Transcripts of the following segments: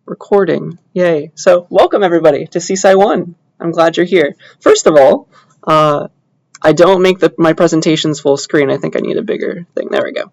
Recording. Yay. So, welcome everybody to CSCI 1. I'm glad you're here. First of all, I don't make my presentations full screen. I think I need a bigger thing. There we go.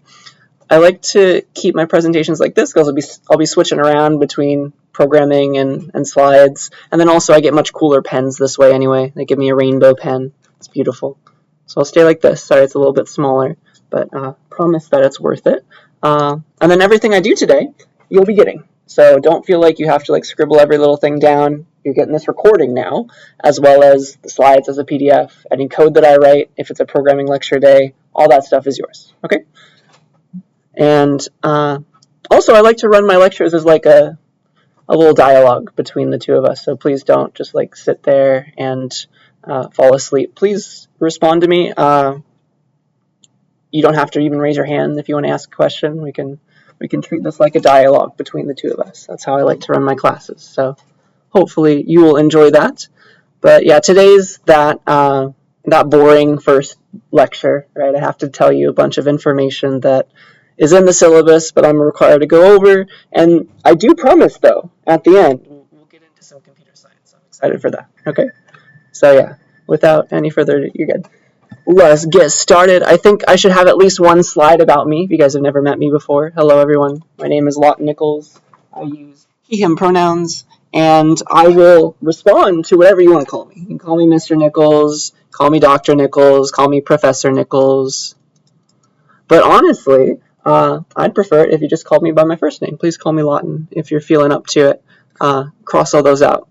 I like to keep my presentations like this because I'll be switching around between programming and slides. And then also I get much cooler pens this way anyway. They give me a rainbow pen. It's beautiful. So I'll stay like this. Sorry, it's a little bit smaller, but promise that it's worth it. And then everything I do today, you'll be getting. So don't feel like you have to scribble every little thing down. You're getting this recording now, as well as the slides as a PDF, any code that I write, if it's a programming lecture day, all that stuff is yours, okay? And also I like to run my lectures as a little dialogue between the two of us, so please don't just sit there and fall asleep. Please respond to me. You don't have to even raise your hand if you want to ask a question. We can treat this like a dialogue between the two of us. That's how I like to run my classes. So hopefully you will enjoy that. But yeah, today's that boring first lecture, right? I have to tell you a bunch of information that is in the syllabus, but I'm required to go over. And I do promise, though, at the end, we'll get into some computer science. I'm excited for that. Okay? So yeah, without any further ado, you're good. Let's get started. I think I should have at least one slide about me if you guys have never met me before. Hello, everyone. My name is Lawton Nichols. I use he, him pronouns, and I will respond to whatever you want to call me. You can call me Mr. Nichols, call me Dr. Nichols, call me Professor Nichols. But honestly, I'd prefer it if you just called me by my first name. Please call me Lawton if you're feeling up to it. Cross all those out.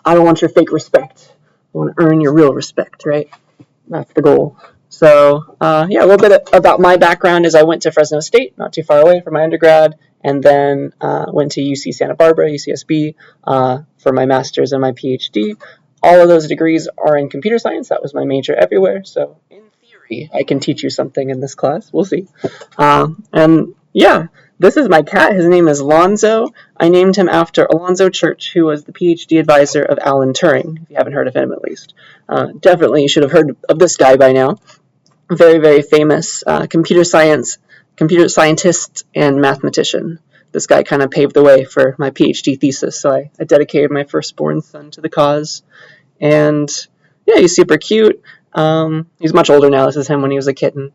I don't want your fake respect. I want to earn your real respect, right? That's the goal. So, yeah, a little bit about my background is I went to Fresno State, not too far away from my undergrad, and then went to UC Santa Barbara, UCSB, for my master's and my PhD. All of those degrees are in computer science. That was my major everywhere. So, in theory, I can teach you something in this class. We'll see. And yeah, this is my cat. His name is Lonzo. I named him after Alonzo Church, who was the PhD advisor of Alan Turing, if you haven't heard of him at least. Definitely you should have heard of this guy by now. Very, very famous computer scientist and mathematician. This guy kind of paved the way for my PhD thesis, so I dedicated my firstborn son to the cause. And yeah, he's super cute. He's much older now. This is him when he was a kitten.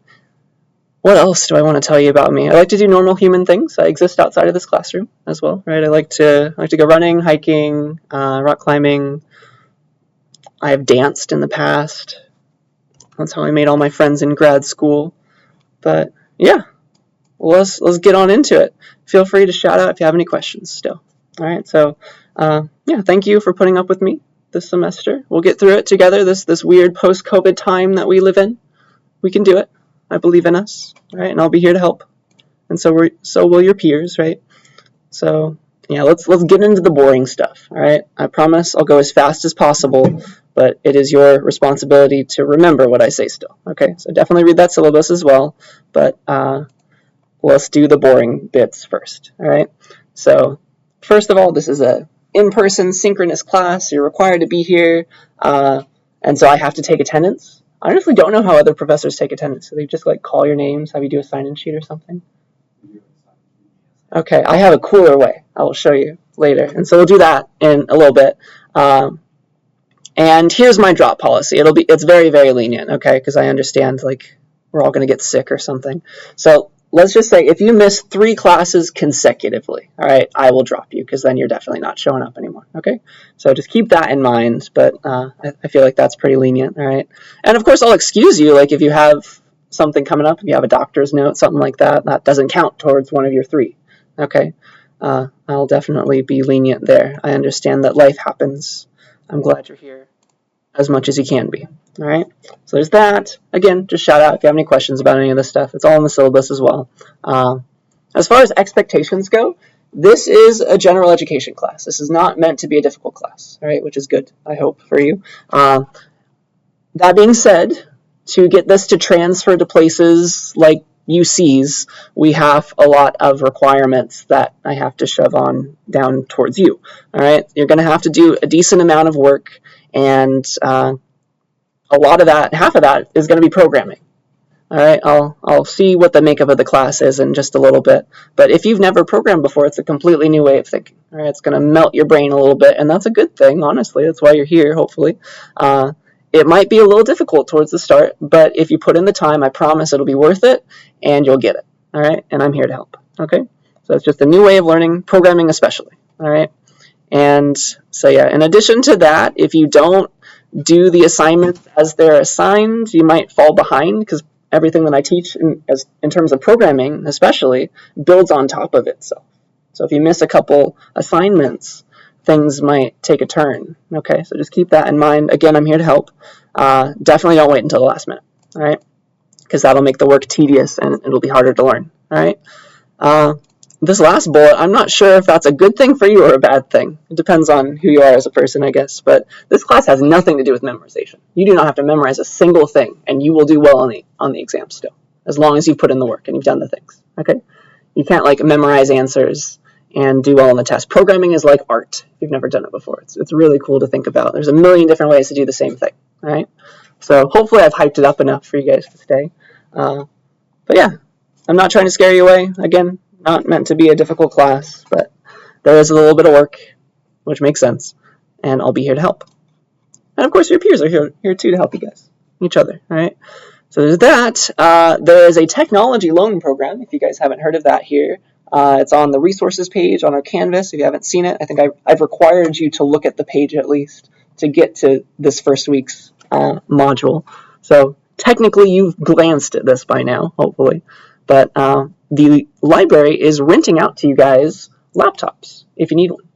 What else do I want to tell you about me? I like to do normal human things. I exist outside of this classroom as well, right? I like to go running, hiking, rock climbing. I have danced in the past. That's how I made all my friends in grad school. But yeah, let's get on into it. Feel free to shout out if you have any questions still. All right, so yeah, thank you for putting up with me this semester. We'll get through it together, this weird post-COVID time that we live in. We can do it. I believe in us, right? And I'll be here to help. And so will your peers, right? So yeah, let's get into the boring stuff, all right? I promise I'll go as fast as possible, but it is your responsibility to remember what I say still, okay? So definitely read that syllabus as well, but let's do the boring bits first, all right? So first of all, this is a in-person synchronous class. You're required to be here, and so I have to take attendance. I honestly don't know how other professors take attendance. So they just call your names, have you do a sign-in sheet or something? Okay, I have a cooler way. I will show you later. And so we'll do that in a little bit. And here's my drop policy. It's very, very lenient, okay? Because I understand we're all going to get sick or something. So let's just say if you miss 3 classes consecutively, all right, I will drop you because then you're definitely not showing up anymore, okay? So just keep that in mind, but I feel like that's pretty lenient, all right? And of course, I'll excuse you, if you have something coming up, if you have a doctor's note, something like that, that doesn't count towards one of your 3, okay? I'll definitely be lenient there. I understand that life happens. I'm glad you're here as much as you can be. All right, so there's that. Again, just shout out if you have any questions about any of this stuff. It's all in the syllabus as well. As far as expectations go, this is a general education class. This is not meant to be a difficult class, all right, which is good, I hope, for you. That being said, to get this to transfer to places like UCs, we have a lot of requirements that I have to shove on down towards you. All right, you're going to have to do a decent amount of work, and a lot of that, half of that, is going to be programming. All right, I'll see what the makeup of the class is in just a little bit. But if you've never programmed before, it's a completely new way of thinking. All right, it's going to melt your brain a little bit, and that's a good thing, honestly. That's why you're here, hopefully. It might be a little difficult towards the start, but if you put in the time, I promise it'll be worth it, and you'll get it. All right, and I'm here to help. Okay, so it's just a new way of learning, programming especially. All right, and so yeah, in addition to that, if you don't do the assignments as they're assigned, you might fall behind because everything that I teach in terms of programming especially builds on top of itself. So if you miss a couple assignments, things might take a turn. Okay, so just keep that in mind. Again, I'm here to help. Definitely don't wait until the last minute, all right? Because that'll make the work tedious and it'll be harder to learn, all right? This last bullet, I'm not sure if that's a good thing for you or a bad thing. It depends on who you are as a person, I guess. But this class has nothing to do with memorization. You do not have to memorize a single thing, and you will do well on the exam still, as long as you put in the work and you've done the things, okay? You can't, like, memorize answers and do well on the test. Programming is like art, if you've never done it before. It's really cool to think about. There's a million different ways to do the same thing, all right? So hopefully I've hyped it up enough for you guys to stay. But yeah, I'm not trying to scare you away. Again, not meant to be a difficult class, but there is a little bit of work, which makes sense, and I'll be here to help. And of course, your peers are here too to help you guys, each other, all right? So there's that. There is a technology loan program, if you guys haven't heard of that here. It's on the resources page on our Canvas. If you haven't seen it, I think I've required you to look at the page at least to get to this first week's module. So technically, you've glanced at this by now, hopefully. But the library is renting out to you guys laptops if you need one.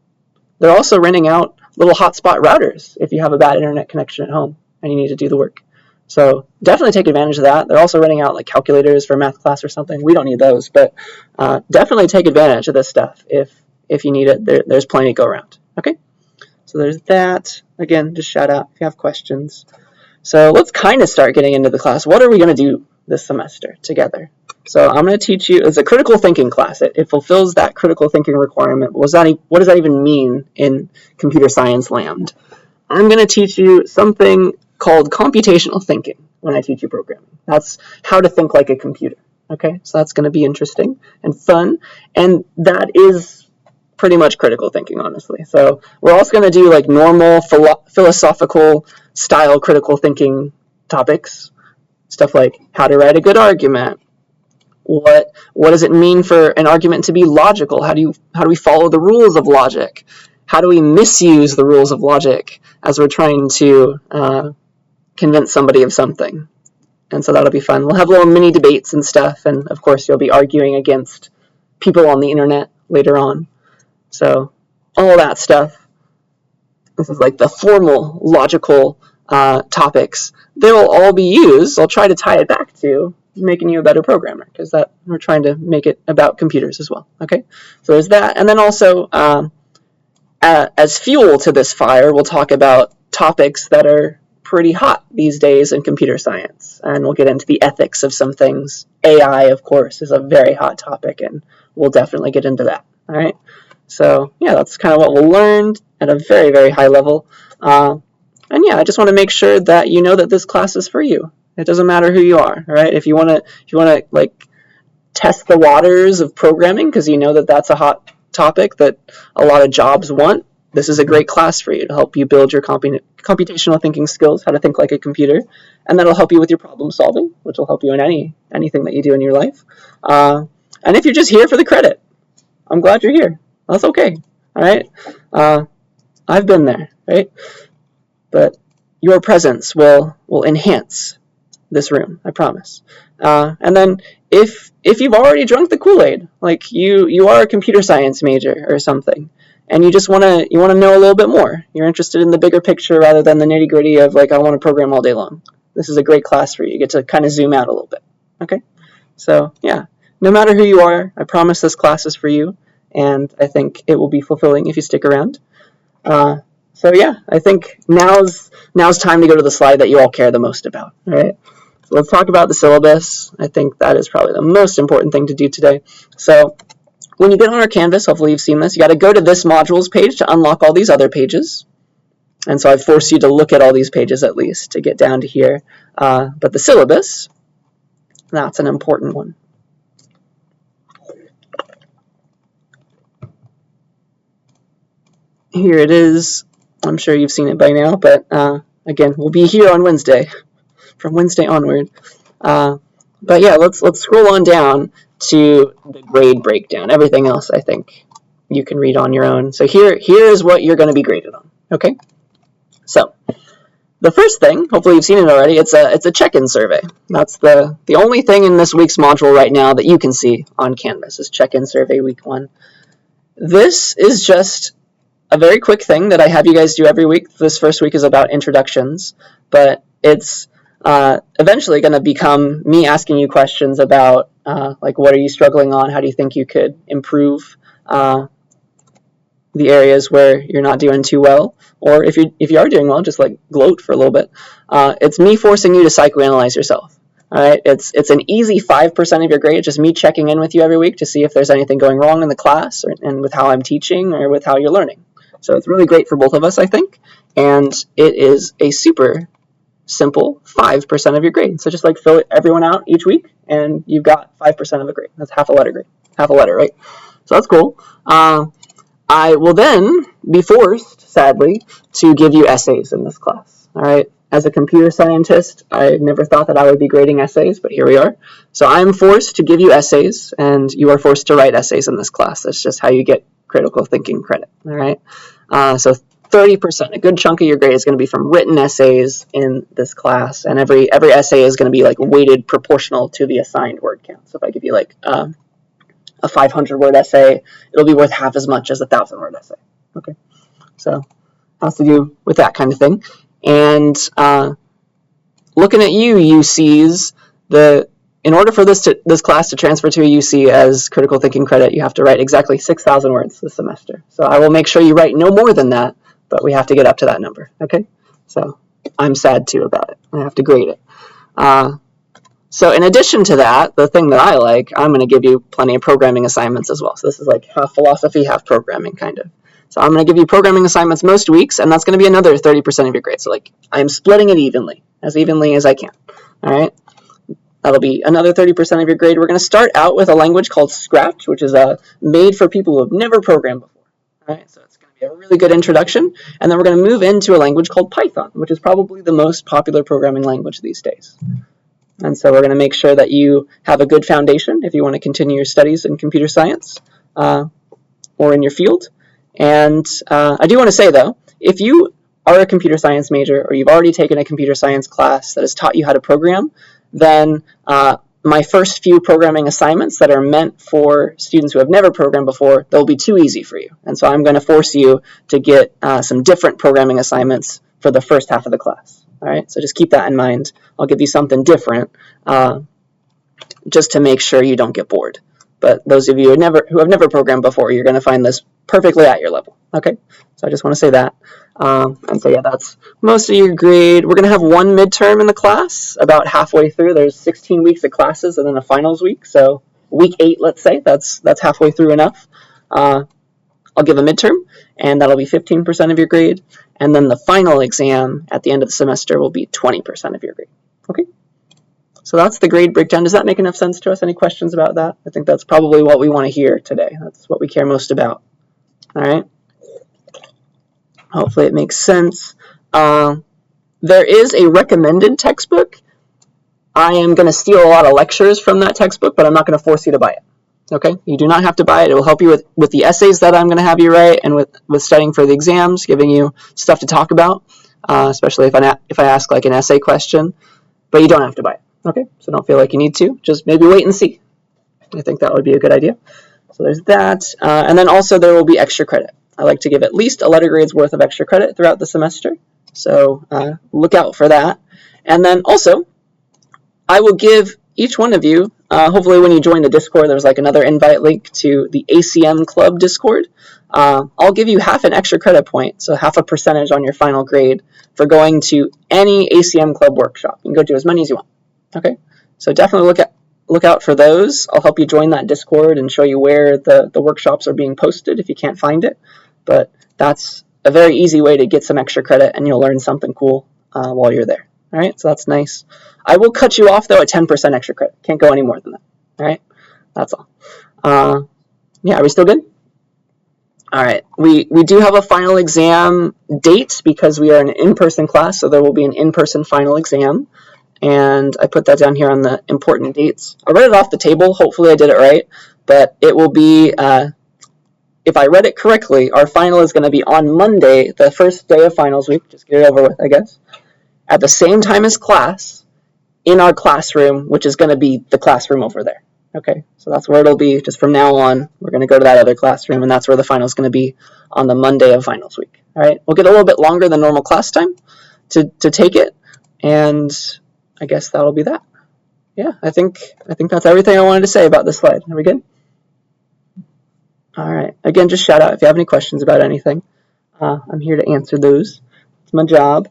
They're also renting out little hotspot routers if you have a bad internet connection at home and you need to do the work. So definitely take advantage of that. They're also renting out like calculators for math class or something. We don't need those, but definitely take advantage of this stuff if you need it. There's plenty to go around. Okay, so there's that. Again, just shout out if you have questions. So let's kind of start getting into the class. What are we going to do this semester together? So I'm going to teach you, it's a critical thinking class. It fulfills that critical thinking requirement. What does that even mean in computer science land? I'm going to teach you something called computational thinking when I teach you programming. That's how to think like a computer. Okay, so that's going to be interesting and fun. And that is pretty much critical thinking, honestly. So we're also going to do like normal philosophical style critical thinking topics. Stuff like how to write a good argument. What does it mean for an argument to be logical? How do we follow the rules of logic? How do we misuse the rules of logic as we're trying to convince somebody of something? And so that'll be fun. We'll have little mini debates and stuff, and of course you'll be arguing against people on the internet later on. So all that stuff. This is like the formal logical topics. They will all be used. I'll try to tie it back to making you a better programmer because that we're trying to make it about computers as well. Okay, so there's that, and then also as fuel to this fire, we'll talk about topics that are pretty hot these days in computer science, and we'll get into the ethics of some things. AI, of course, is a very hot topic, and we'll definitely get into that. All right, so yeah, that's kind of what we'll learn at a very, very high level. And yeah, I just want to make sure that you know that this class is for you. It doesn't matter who you are, right? If you want to like test the waters of programming because you know that that's a hot topic that a lot of jobs want, this is a great class for you to help you build your computational thinking skills, how to think like a computer, and that'll help you with your problem solving, which will help you in anything that you do in your life. And if you're just here for the credit, I'm glad you're here. That's okay, all right? I've been there, right? But your presence will enhance this room, I promise. And then if you've already drunk the Kool-Aid, like you are a computer science major or something, and you just want to know a little bit more, you're interested in the bigger picture rather than the nitty-gritty of like I want to program all day long, this is a great class for you. You get to kind of zoom out a little bit. Okay, so yeah, no matter who you are, I promise this class is for you, and I think it will be fulfilling if you stick around. So yeah, I think now's time to go to the slide that you all care the most about. All right, so let's talk about the syllabus. I think that is probably the most important thing to do today. So when you get on our Canvas, hopefully you've seen this, you got to go to this modules page to unlock all these other pages. And so I've forced you to look at all these pages at least to get down to here. But the syllabus, that's an important one. here it is. I'm sure you've seen it by now, but again, we'll be here on Wednesday, from Wednesday onward. But yeah, let's scroll on down to the grade breakdown. Everything else, I think, you can read on your own. So here is what you're going to be graded on. Okay, so the first thing, hopefully you've seen it already, it's a check-in survey. That's the only thing in this week's module right now that you can see on Canvas is check-in survey week 1. This is just a very quick thing that I have you guys do every week. This first week is about introductions, but it's eventually going to become me asking you questions about like, what are you struggling on? How do you think you could improve the areas where you're not doing too well? Or if you are doing well, just like gloat for a little bit. It's me forcing you to psychoanalyze yourself. All right, it's an easy 5% of your grade. It's just me checking in with you every week to see if there's anything going wrong in the class and with how I'm teaching or with how you're learning. So it's really great for both of us, I think. And it is a super simple 5% of your grade. So just like fill everyone out each week, and you've got 5% of a grade. That's half a letter grade. Half a letter, right? So that's cool. I will then be forced, sadly, to give you essays in this class. All right. As a computer scientist, I never thought that I would be grading essays, but here we are. So I'm forced to give you essays, and you are forced to write essays in this class. That's just how you get critical thinking credit. All right. So 30%, a good chunk of your grade is going to be from written essays in this class, and every essay is going to be like weighted proportional to the assigned word count. So if I give you like a 500-word essay, it'll be worth half as much as a 1,000-word essay. Okay, so it has to do with that kind of thing. And looking at you, UCs, in order for this class to transfer to a UC as critical thinking credit, you have to write exactly 6,000 words this semester. So I will make sure you write no more than that, but we have to get up to that number. Okay, so I'm sad too about it. I have to grade it. So in addition to that, the thing that I like, I'm going to give you plenty of programming assignments as well. So this is like half philosophy, half programming kind of. So I'm going to give you programming assignments most weeks, and that's going to be another 30% of your grade. So like I'm splitting it evenly as I can. All right, that'll be another 30% of your grade. We're going to start out with a language called Scratch, which is made for people who have never programmed before. All right, so it's going to be a really good introduction, and then we're going to move into a language called Python, which is probably the most popular programming language these days. And so we're going to make sure that you have a good foundation if you want to continue your studies in computer science or in your field. And I do want to say, though, if you are a computer science major or you've already taken a computer science class that has taught you how to program, then my first few programming assignments that are meant for students who have never programmed before, they'll be too easy for you. And so I'm going to force you to get some different programming assignments for the first half of the class. All right, so just keep that in mind. I'll give you something different just to make sure you don't get bored. But those of you who have never programmed before, you're going to find this perfectly at your level. Okay, so I just want to say that. And so yeah, that's most of your grade. We're going to have one midterm in the class about halfway through. There's 16 weeks of classes and then a finals week. So week 8, let's say, that's halfway through enough. I'll give a midterm, and that'll be 15% of your grade. And then the final exam at the end of the semester will be 20% of your grade. Okay? So that's the grade breakdown. Does that make enough sense to us? Any questions about that? I think that's probably what we want to hear today. That's what we care most about. All right? Hopefully it makes sense. There is a recommended textbook. I am going to steal a lot of lectures from that textbook, but I'm not going to force you to buy it. Okay, you do not have to buy it. It will help you with the essays that I'm going to have you write and with studying for the exams, giving you stuff to talk about, especially if I ask like an essay question, but you don't have to buy it. Okay, so don't feel like you need to. Just maybe wait and see. I think that would be a good idea. So there's that. And then also there will be extra credit. I like to give at least a letter grade's worth of extra credit throughout the semester. So look out for that. And then also, I will give each one of you, hopefully when you join the Discord, there's like another invite link to the ACM Club Discord. I'll give you half an extra credit point, so half a percentage on your final grade for going to any ACM Club workshop. You can go to as many as you want. Okay, so definitely look out for those. I'll help you join that Discord and show you where the workshops are being posted if you can't find it. But that's a very easy way to get some extra credit, and you'll learn something cool while you're there. All right, so that's nice. I will cut you off, though, at 10% extra credit. Can't go any more than that. All right, that's all. Yeah, are we still good? All right, we do have a final exam date because we are an in-person class, so there will be an in-person final exam. And I put that down here on the important dates. I read it off the table. Hopefully I did it right. But it will be, if I read it correctly, our final is going to be on Monday, the first day of finals week. Just get it over with, I guess. At the same time as class, in our classroom, which is going to be the classroom over there. Okay, so that's where it'll be. Just from now on, we're going to go to that other classroom, and that's where the final is going to be on the Monday of finals week. All right, we'll get a little bit longer than normal class time to take it, and I guess that'll be that. Yeah, I think that's everything I wanted to say about this slide. Are we good? All right. Again, just shout out if you have any questions about anything. I'm here to answer those. It's my job.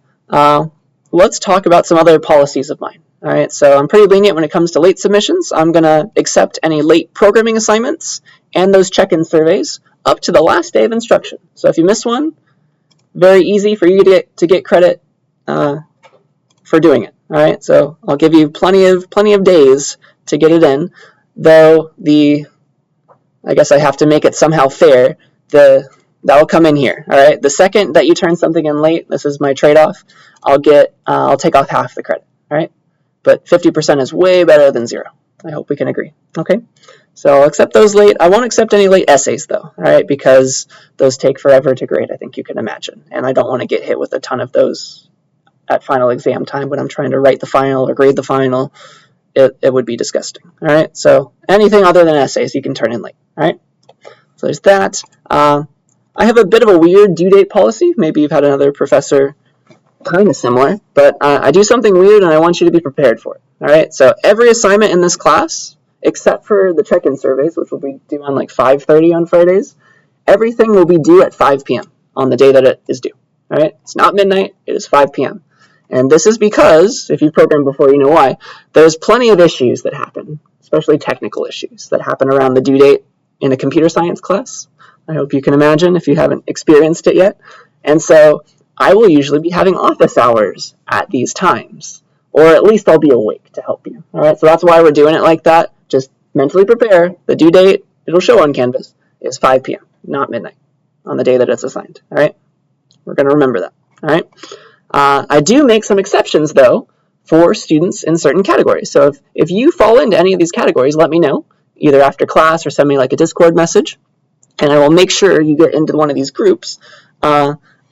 Let's talk about some other policies of mine. All right, so I'm pretty lenient when it comes to late submissions. I'm going to accept any late programming assignments and those check-in surveys up to the last day of instruction. So if you miss one, very easy for you to get credit for doing it. All right, so I'll give you plenty of days to get it in, though I guess I have to make it somehow fair. That'll come in here. All right, the second that you turn something in late, this is my trade-off. I'll take off half the credit. All right. But 50% is way better than 0. I hope we can agree. Okay, so I'll accept those late. I won't accept any late essays though, all right, because those take forever to grade, I think you can imagine. And I don't want to get hit with a ton of those at final exam time when I'm trying to write the final or grade the final. It would be disgusting. All right, so anything other than essays you can turn in late. All right, so there's that. I have a bit of a weird due date policy. Maybe you've had another professor kind of similar, but I do something weird and I want you to be prepared for it. All right, so every assignment in this class, except for the check-in surveys, which will be due on like 5:30 on Fridays, everything will be due at 5 p.m. on the day that it is due. All right, it's not midnight, it is 5 p.m. And this is because, if you've programmed before, you know why, there's plenty of issues that happen, especially technical issues that happen around the due date in a computer science class. I hope you can imagine if you haven't experienced it yet. And so I will usually be having office hours at these times, or at least I'll be awake to help you. All right, so that's why we're doing it like that. Just mentally prepare. The due date, it'll show on Canvas, is 5 p.m., not midnight, on the day that it's assigned. All right, we're going to remember that. All right, I do make some exceptions, though, for students in certain categories. So if you fall into any of these categories, let me know, either after class or send me like a Discord message, and I will make sure you get into one of these groups.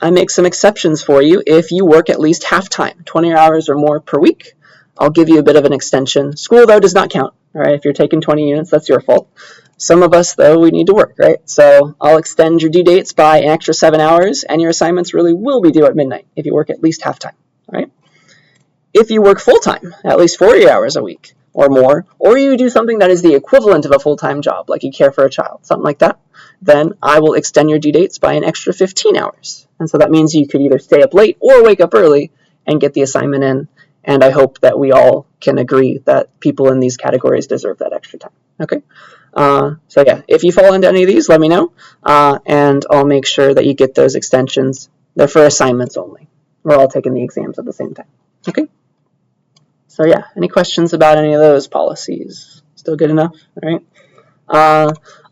I make some exceptions for you if you work at least half time, 20 hours or more per week. I'll give you a bit of an extension. School, though, does not count. All right, if you're taking 20 units, that's your fault. Some of us, though, we need to work, right? So I'll extend your due dates by an extra 7 hours, and your assignments really will be due at midnight if you work at least half time. All right. If you work full time, at least 40 hours a week or more, or you do something that is the equivalent of a full-time job, like you care for a child, something like that, then I will extend your due dates by an extra 15 hours. And so that means you could either stay up late or wake up early and get the assignment in. And I hope that we all can agree that people in these categories deserve that extra time. Okay. So yeah, if you fall into any of these, let me know. And I'll make sure that you get those extensions. They're for assignments only. We're all taking the exams at the same time. Okay. So yeah, any questions about any of those policies? Still good enough? All right.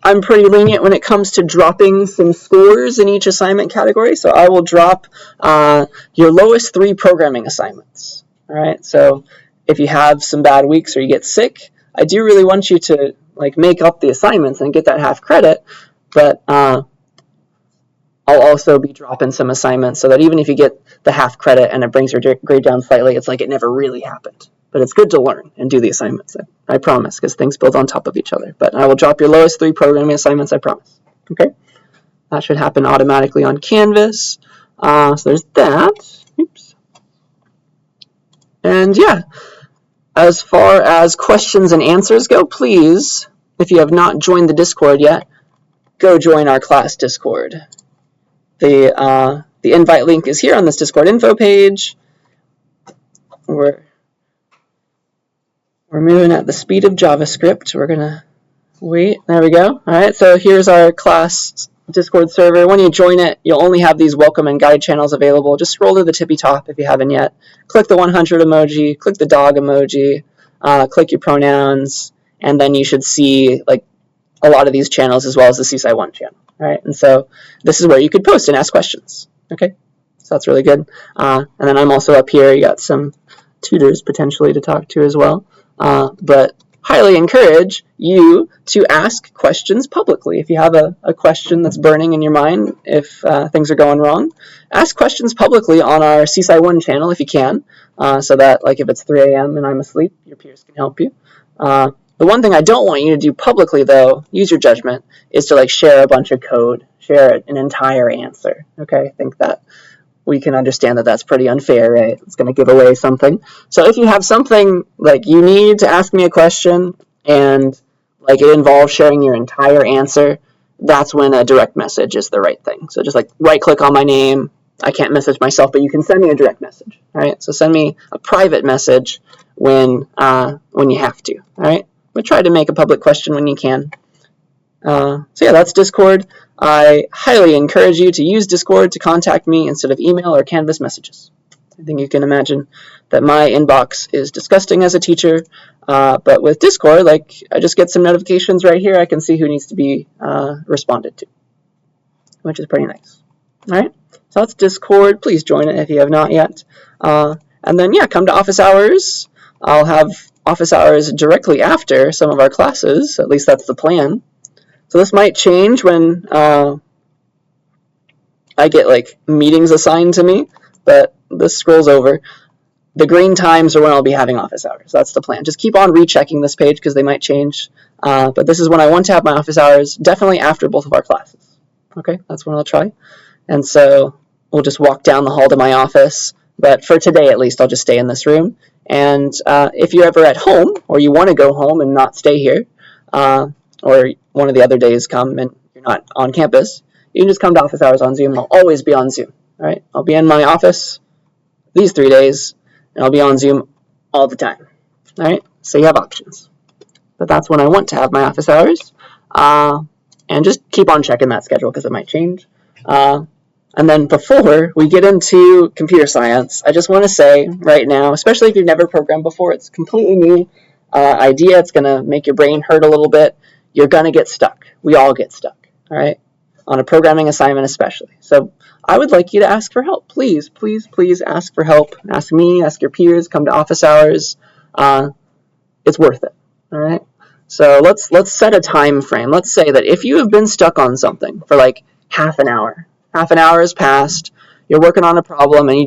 I'm pretty lenient when it comes to dropping some scores in each assignment category. So I will drop your lowest 3 programming assignments. All right. So if you have some bad weeks or you get sick, I do really want you to like make up the assignments and get that half credit. But I'll also be dropping some assignments so that even if you get the half credit and it brings your grade down slightly, it's like it never really happened. But it's good to learn and do the assignments, I promise, because things build on top of each other. But I will drop your lowest 3 programming assignments, I promise. Okay? That should happen automatically on Canvas. So there's that. Oops. And yeah, as far as questions and answers go, please, if you have not joined the Discord yet, go join our class Discord. The invite link is here on this Discord info page. We're moving at the speed of JavaScript. We're going to wait. There we go. All right, so here's our class Discord server. When you join it, you'll only have these welcome and guide channels available. Just scroll to the tippy top if you haven't yet. Click the 100 emoji, click the dog emoji, click your pronouns, and then you should see like a lot of these channels as well as the CSCI1 channel. All right, and so this is where you could post and ask questions. Okay, so that's really good. And then I'm also up here. You got some tutors potentially to talk to as well. But highly encourage you to ask questions publicly. If you have a question that's burning in your mind, if things are going wrong, ask questions publicly on our CSCI1 channel if you can, so that like if it's 3 a.m. and I'm asleep, your peers can help you. The one thing I don't want you to do publicly, though, use your judgment, is to like share a bunch of code, share an entire answer. Okay, I think that we can understand that that's pretty unfair, right? It's going to give away something. So if you have something like you need to ask me a question and like it involves sharing your entire answer, that's when a direct message is the right thing. So just like right click on my name. I can't message myself, but you can send me a direct message. All right. So send me a private message when you have to. All right. But try to make a public question when you can. So yeah, that's Discord. I highly encourage you to use Discord to contact me instead of email or Canvas messages. I think you can imagine that my inbox is disgusting as a teacher, but with Discord, like I just get some notifications right here. I can see who needs to be responded to, which is pretty nice. All right, so that's Discord. Please join it if you have not yet. And then yeah, come to office hours. I'll have office hours directly after some of our classes. At least that's the plan. So this might change when I get like meetings assigned to me, but this scrolls over. The green times are when I'll be having office hours. That's the plan. Just keep on rechecking this page because they might change. But this is when I want to have my office hours, definitely after both of our classes. Okay, that's when I'll try. And so we'll just walk down the hall to my office. But for today, at least, I'll just stay in this room. And if you're ever at home or you want to go home and not stay here, or one of the other days come and you're not on campus, you can just come to office hours on Zoom. I'll always be on Zoom. All right, I'll be in my office these 3 days, and I'll be on Zoom all the time. All right, so you have options. But that's when I want to have my office hours. And just keep on checking that schedule because it might change. And then before we get into computer science, I just want to say right now, especially if you've never programmed before, it's a completely new idea. It's going to make your brain hurt a little bit. You're going to get stuck. We all get stuck, all right, on a programming assignment especially. So I would like you to ask for help. Please, please, please ask for help. Ask me, ask your peers, come to office hours. It's worth it, all right? So let's set a time frame. Let's say that if you have been stuck on something for like half an hour has passed, you're working on a problem and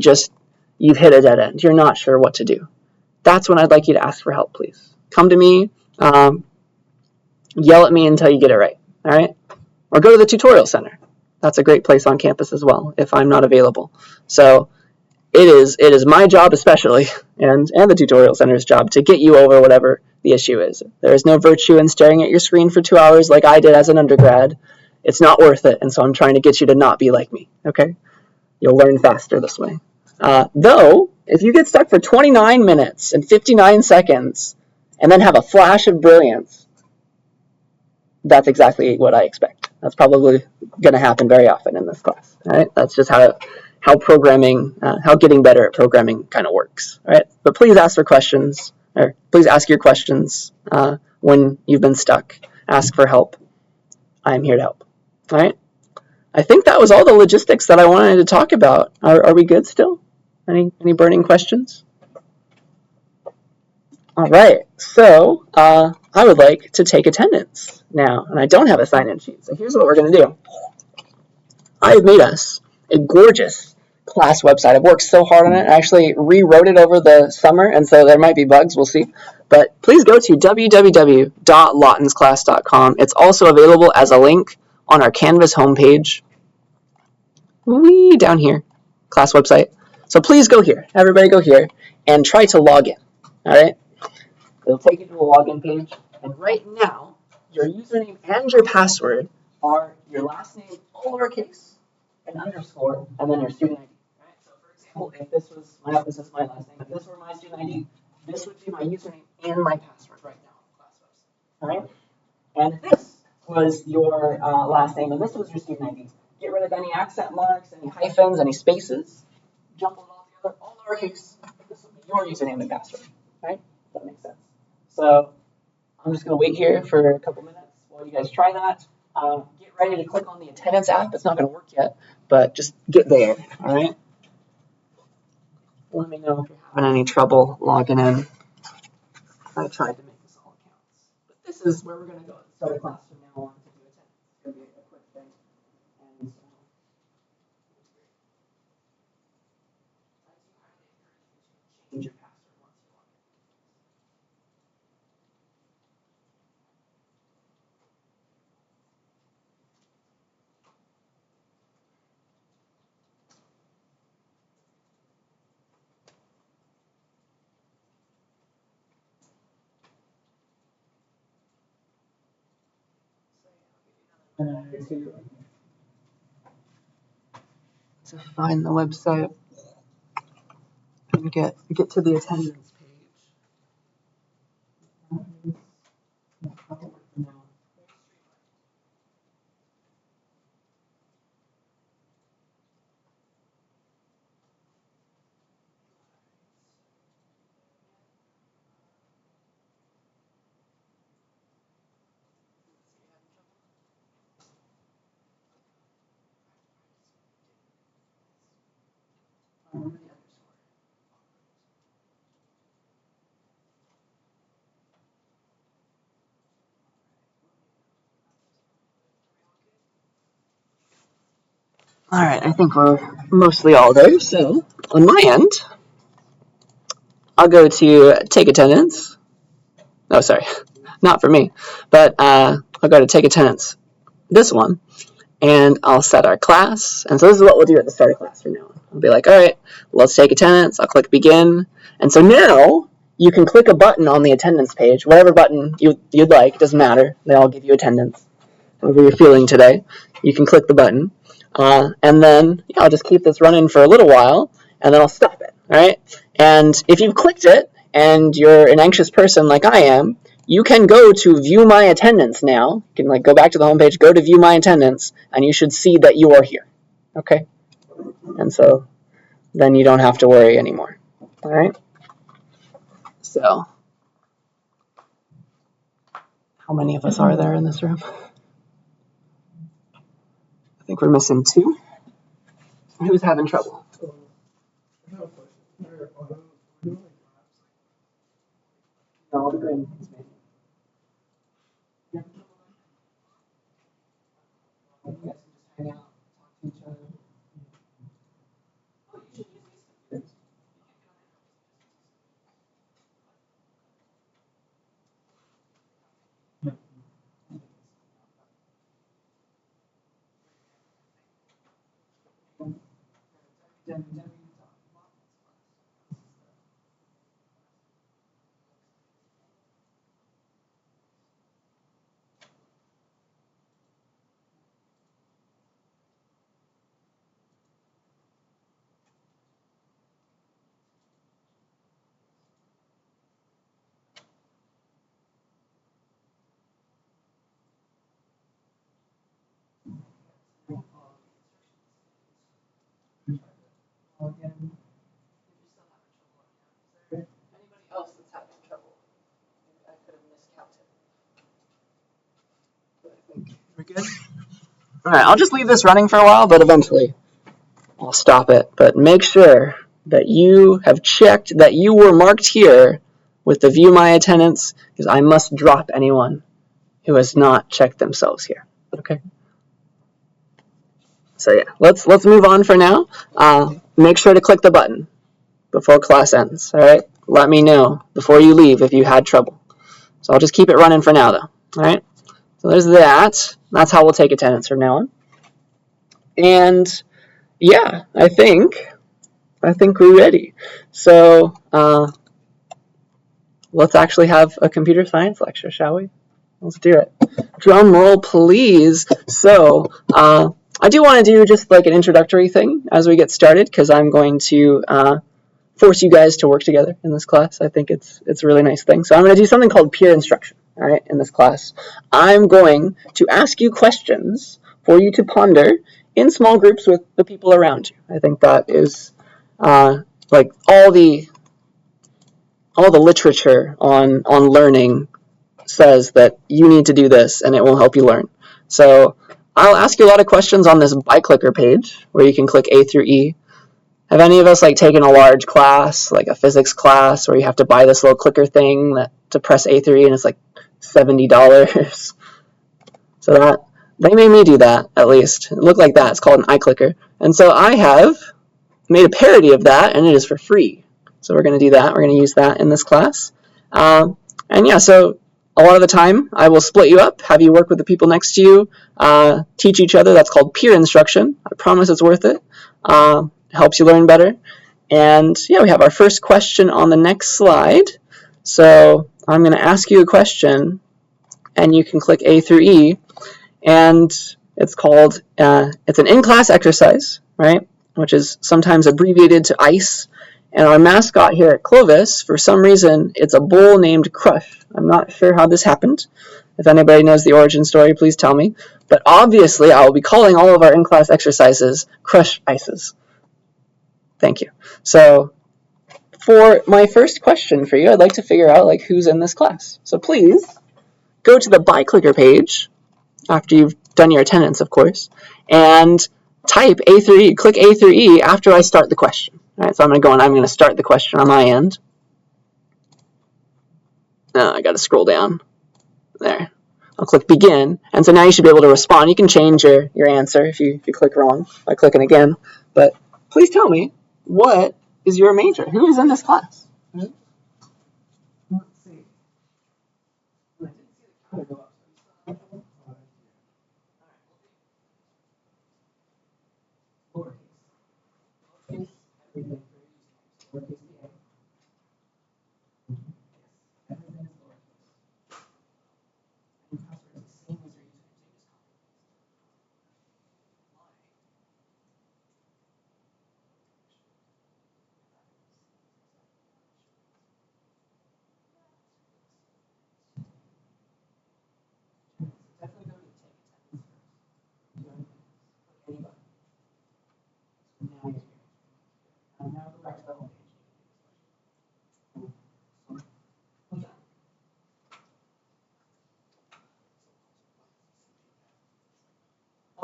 you've hit a dead end. You're not sure what to do. That's when I'd like you to ask for help, please. Come to me, yell at me until you get it right, all right? Or go to the tutorial center. That's a great place on campus as well if I'm not available. So it is my job especially, and the tutorial center's job, to get you over whatever the issue is. There is no virtue in staring at your screen for 2 hours like I did as an undergrad. It's not worth it, and so I'm trying to get you to not be like me, okay? You'll learn faster this way. Though, if you get stuck for 29 minutes and 59 seconds and then have a flash of brilliance, that's exactly what I expect. That's probably going to happen very often in this class. All right? That's just how programming, how getting better at programming kind of works. All right? But please ask for questions, or please ask your questions when you've been stuck. Ask for help. I'm here to help. All right? I think that was all the logistics that I wanted to talk about. Are we good still? Any burning questions? All right, so I would like to take attendance now, and I don't have a sign-in sheet, so here's what we're going to do. I have made us a gorgeous class website. I've worked so hard on it. I actually rewrote it over the summer, and so there might be bugs. We'll see. But please go to www.lottensclass.com. It's also available as a link on our Canvas homepage. Way down here, class website. So please go here. Everybody go here and try to log in. All right? It'll take you to a login page, and right now, your username and your password are your last name, all lowercase, an underscore, and then your student ID. Right? So, for example, if this is my last name, if this were my student ID, this would be my username and my password right now on the class website. All right? And if this was your last name and this was your student ID, get rid of any accent marks, any hyphens, any spaces, jumble it all together, all lowercase. This would be your username and password. Right? That makes sense. So I'm just going to wait here for a couple minutes while So you guys try that. Get ready to click on the attendance app. It's not going to work yet, but just get there, all right? Let me know if you're having any trouble logging in. I tried to make this all accounts. But this is where we're going to go at the start of class from now on to do attendance. It's going to be a quick thing. And I do highly encourage you to change your password once you log in. To find the website and get to the attendance page. All right, I think we're mostly all there. So on my end, I'll go to take attendance. Oh, sorry, not for me, but I'll go to take attendance, this one, and I'll set our class. And so this is what we'll do at the start of class from now on. I'll be like, all right, let's take attendance. I'll click begin. And so now you can click a button on the attendance page, whatever button you'd like, doesn't matter. They all give you attendance. However you're feeling today, you can click the button. And then I'll just keep this running for a little while, and then I'll stop it, all right? And if you've clicked it and you're an anxious person like I am, you can go to view my attendance now. You can go back to the homepage, go to view my attendance, and you should see that you are here, okay? And so then you don't have to worry anymore, all right? So how many of us are there in this room? I think we're missing 2. Who's having trouble? No, it's me. You guys can just hang out, talk to each other. Anybody else that's having trouble? Maybe I could have miscounted. But I think we're good. All right, I'll just leave this running for a while, but eventually I'll stop it. But make sure that you have checked that you were marked here with the view my attendance, because I must drop anyone who has not checked themselves here. Okay. So yeah, let's move on for now. Make sure to click the button before class ends. All right. Let me know before you leave if you had trouble. So I'll just keep it running for now, though. All right. So there's that. That's how we'll take attendance from now on. And yeah, I think we're ready. So let's actually have a computer science lecture, shall we? Let's do it. Drum roll, please. So I do want to do just like an introductory thing as we get started, because I'm going to force you guys to work together in this class. I think it's a really nice thing. So I'm going to do something called peer instruction. All right, in this class, I'm going to ask you questions for you to ponder in small groups with the people around you. I think that is like all the literature on learning says that you need to do this and it will help you learn. So I'll ask you a lot of questions on this by clicker page where you can click A through E. Have any of us taken a large class, like a physics class, where you have to buy this little clicker thing to press A through E, and it's like $70? So they made me do that, at least. It looked like that. It's called an iClicker. And so I have made a parody of that, and it is for free. So we're going to do that. We're going to use that in this class. And yeah, so a lot of the time I will split you up, have you work with the people next to you, teach each other. That's called peer instruction. I promise it's worth it. Helps you learn better. And yeah, we have our first question on the next slide. So I'm going to ask you a question, and you can click A through E, and it's called, it's an in-class exercise, right, which is sometimes abbreviated to ICE. And our mascot here at Clovis, for some reason, it's a bull named Crush. I'm not sure how this happened. If anybody knows the origin story, please tell me. But obviously, I will be calling all of our in-class exercises Crush Ices. Thank you. So for my first question for you, I'd like to figure out who's in this class. So please go to the by clicker page after you've done your attendance, of course, and type A through E. Click A through E after I start the question. All right, so I'm going to go and I'm going to start the question on my end. I got to scroll down. There. I'll click begin, and so now you should be able to respond. You can change your answer if you click wrong by clicking again. But please tell me, what is your major? Who is in this class? Let's see.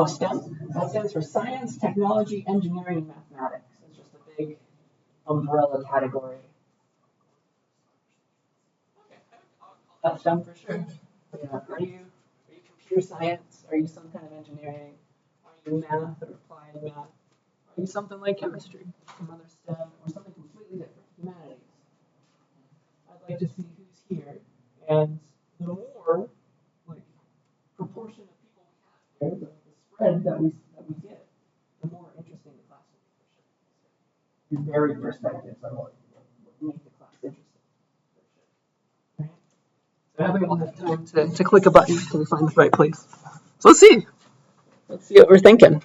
Oh, STEM? That stands for Science, Technology, Engineering, and Mathematics. It's just a big umbrella category. Okay, that's STEM for sure. Yeah. Are you computer science? Are you some kind of engineering? Are you math or applied math? Are you something like chemistry, some other STEM, or something completely different, humanities? I'd like to see who's here, and the more proportion of people we have here, the spread that we get, the more interesting the class will be for sure. Your varied perspectives are what make the class interesting for sure. Right? So now we all have time to click a button until we find the right place. So let's see. Let's see what we're thinking.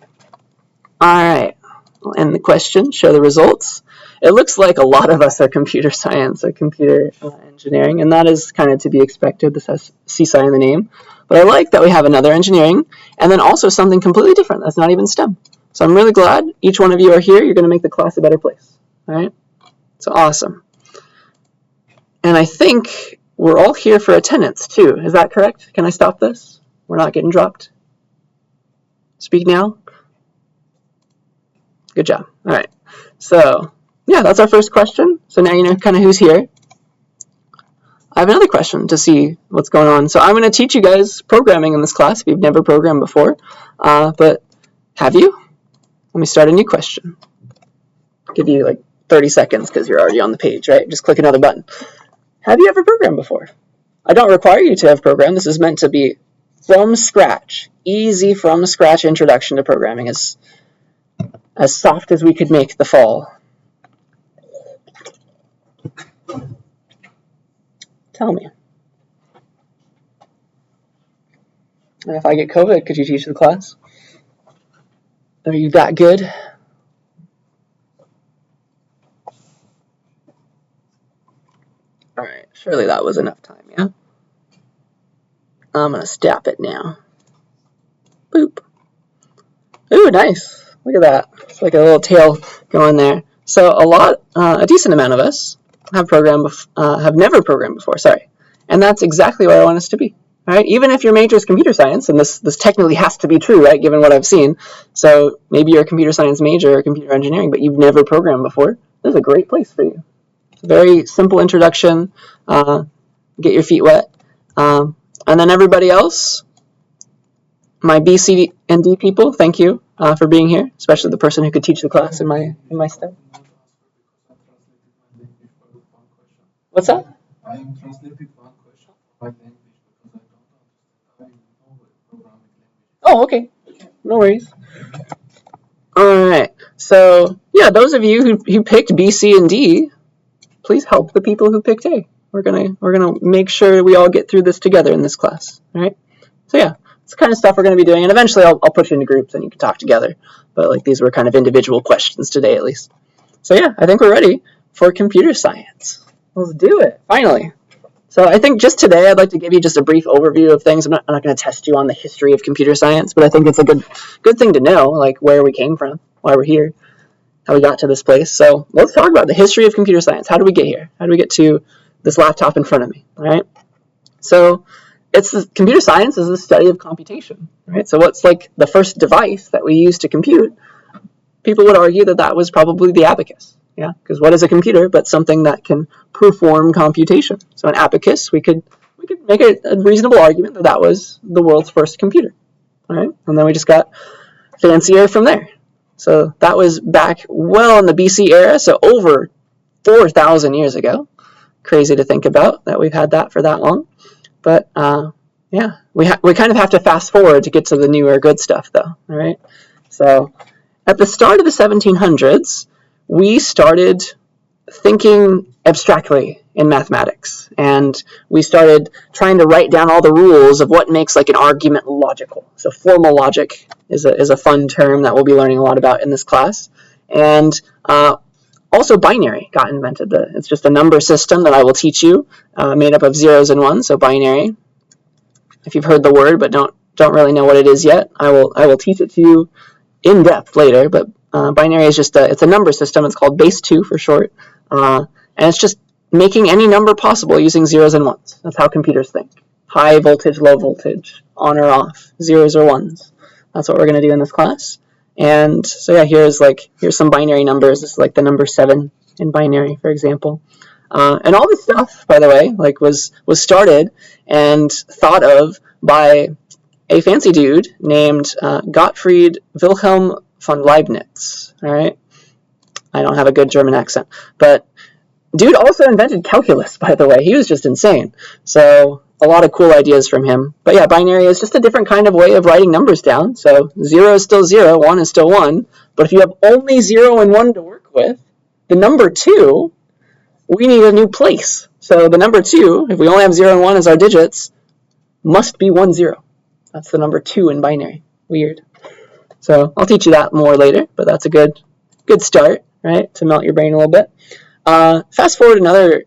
All right. We'll end the question, show the results. It looks like a lot of us are computer science or computer engineering, and that is kind of to be expected. This has CSCI in the name. But I like that we have another engineering, and then also something completely different that's not even STEM. So I'm really glad each one of you are here. You're going to make the class a better place. All right? So awesome. And I think we're all here for attendance, too. Is that correct? Can I stop this? We're not getting dropped? Speak now? Good job. All right. So, yeah, that's our first question. So now you know kind of who's here. I have another question to see what's going on. So I'm going to teach you guys programming in this class if you've never programmed before. But have you? Let me start a new question. I'll give you 30 seconds because you're already on the page, right? Just click another button. Have you ever programmed before? I don't require you to have programmed. This is meant to be from scratch. Easy from scratch introduction to programming. As soft as we could make the fall. Tell me. And if I get COVID, could you teach the class? Are you that good? Alright, surely that was enough time, yeah? I'm going to stop it now. Boop. Ooh, nice. Look at that. It's like a little tail going there. So a decent amount of us have never programmed before. Sorry. And that's exactly where I want us to be. All right? Even if your major is computer science, and this technically has to be true, right, given what I've seen. So maybe you're a computer science major or computer engineering, but you've never programmed before. This is a great place for you. It's a very simple introduction. Get your feet wet. And then everybody else, my B, C, and D people, thank you for being here, especially the person who could teach the class in my step. What's that? I am translating one question by language because I don't understand. I know programming language. Oh, okay. No worries. All right. So, yeah, those of you who picked B, C, and D, please help the people who picked A. We're gonna make sure we all get through this together in this class. All right. So yeah, it's the kind of stuff we're gonna be doing, and eventually I'll put you into groups and you can talk together. But like these were kind of individual questions today, at least. So yeah, I think we're ready for computer science. Let's do it finally. So I think just today I'd like to give you just a brief overview of things. I'm not going to test you on the history of computer science, but I think it's a good thing to know, like where we came from, why we're here, how we got to this place. So let's talk about the history of computer science. How do we get here? How do we get to this laptop in front of me? All right. So computer science is the study of computation. Right. So what's like the first device that we use to compute? People would argue that was probably the abacus. Yeah, because what is a computer but something that can perform computation? So an abacus, we could make a reasonable argument that was the world's first computer. All right, and then we just got fancier from there. So that was back well in the BC era, so over 4,000 years ago. Crazy to think about that we've had that for that long. But yeah, we kind of have to fast forward to get to the newer good stuff, though. All right, so at the start of the 1700s, we started thinking abstractly in mathematics, and we started trying to write down all the rules of what makes like an argument logical. So formal logic is a fun term that we'll be learning a lot about in this class. And also binary got invented. It's just a number system that I will teach you, made up of zeros and ones, so binary. If you've heard the word but don't really know what it is yet, I will teach it to you in depth later, but binary is just it's a number system. It's called base 2 for short, and it's just making any number possible using zeros and ones. That's how computers think. High voltage, low voltage, on or off, zeros or ones. That's what we're going to do in this class. And so yeah, here's some binary numbers. This is like the number 7 in binary, for example. And all this stuff, by the way, like was started and thought of by a fancy dude named Gottfried Wilhelm von Leibniz. All right, I don't have a good German accent, but dude also invented calculus, by the way. He was just insane. So a lot of cool ideas from him. But yeah, binary is just a different kind of way of writing numbers down. So 0 is still 0, 1 is still 1. But if you have only 0 and 1 to work with, the number 2, we need a new place. So the number 2, if we only have 0 and 1 as our digits, must be 1, 0. That's the number 2 in binary. Weird. So I'll teach you that more later, but that's a good start, right, to melt your brain a little bit. Fast forward another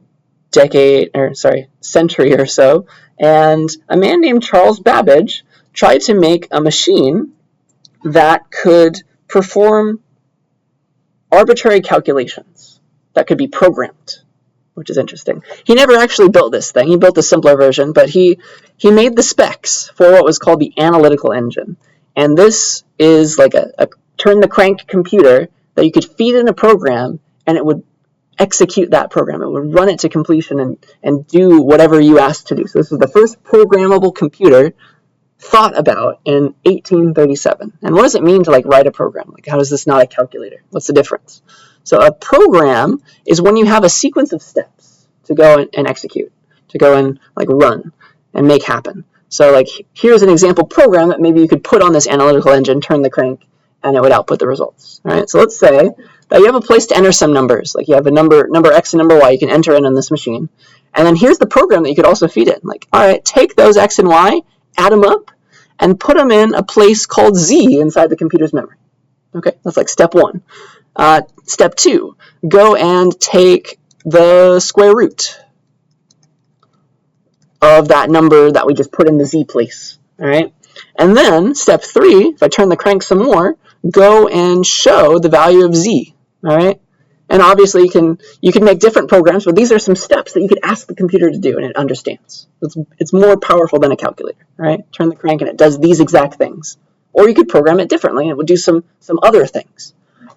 century or so, and a man named Charles Babbage tried to make a machine that could perform arbitrary calculations that could be programmed, which is interesting. He never actually built this thing. He built a simpler version, but he made the specs for what was called the analytical engine. And this is like a turn-the-crank computer that you could feed in a program, and it would execute that program. It would run it to completion and do whatever you asked to do. So this is the first programmable computer thought about in 1837. And what does it mean to like write a program? Like, how is this not a calculator? What's the difference? So a program is when you have a sequence of steps to go and execute, to go and like run and make happen. So like here's an example program that maybe you could put on this analytical engine, turn the crank, and it would output the results. All right. So let's say that you have a place to enter some numbers, like you have a number X and number Y you can enter in on this machine. And then here's the program that you could also feed in. Like, all right, take those X and Y, add them up, and put them in a place called Z inside the computer's memory. Okay, that's like step 1. Step 2, go and take the square root of that number that we just put in the Z place. All right, and then step 3, if I turn the crank some more, go and show the value of Z. All right, And obviously you can make different programs, but these are some steps that you could ask the computer to do and it understands. It's more powerful than a calculator, right? Turn the crank and it does these exact things. Or you could program it differently and it would do some other things.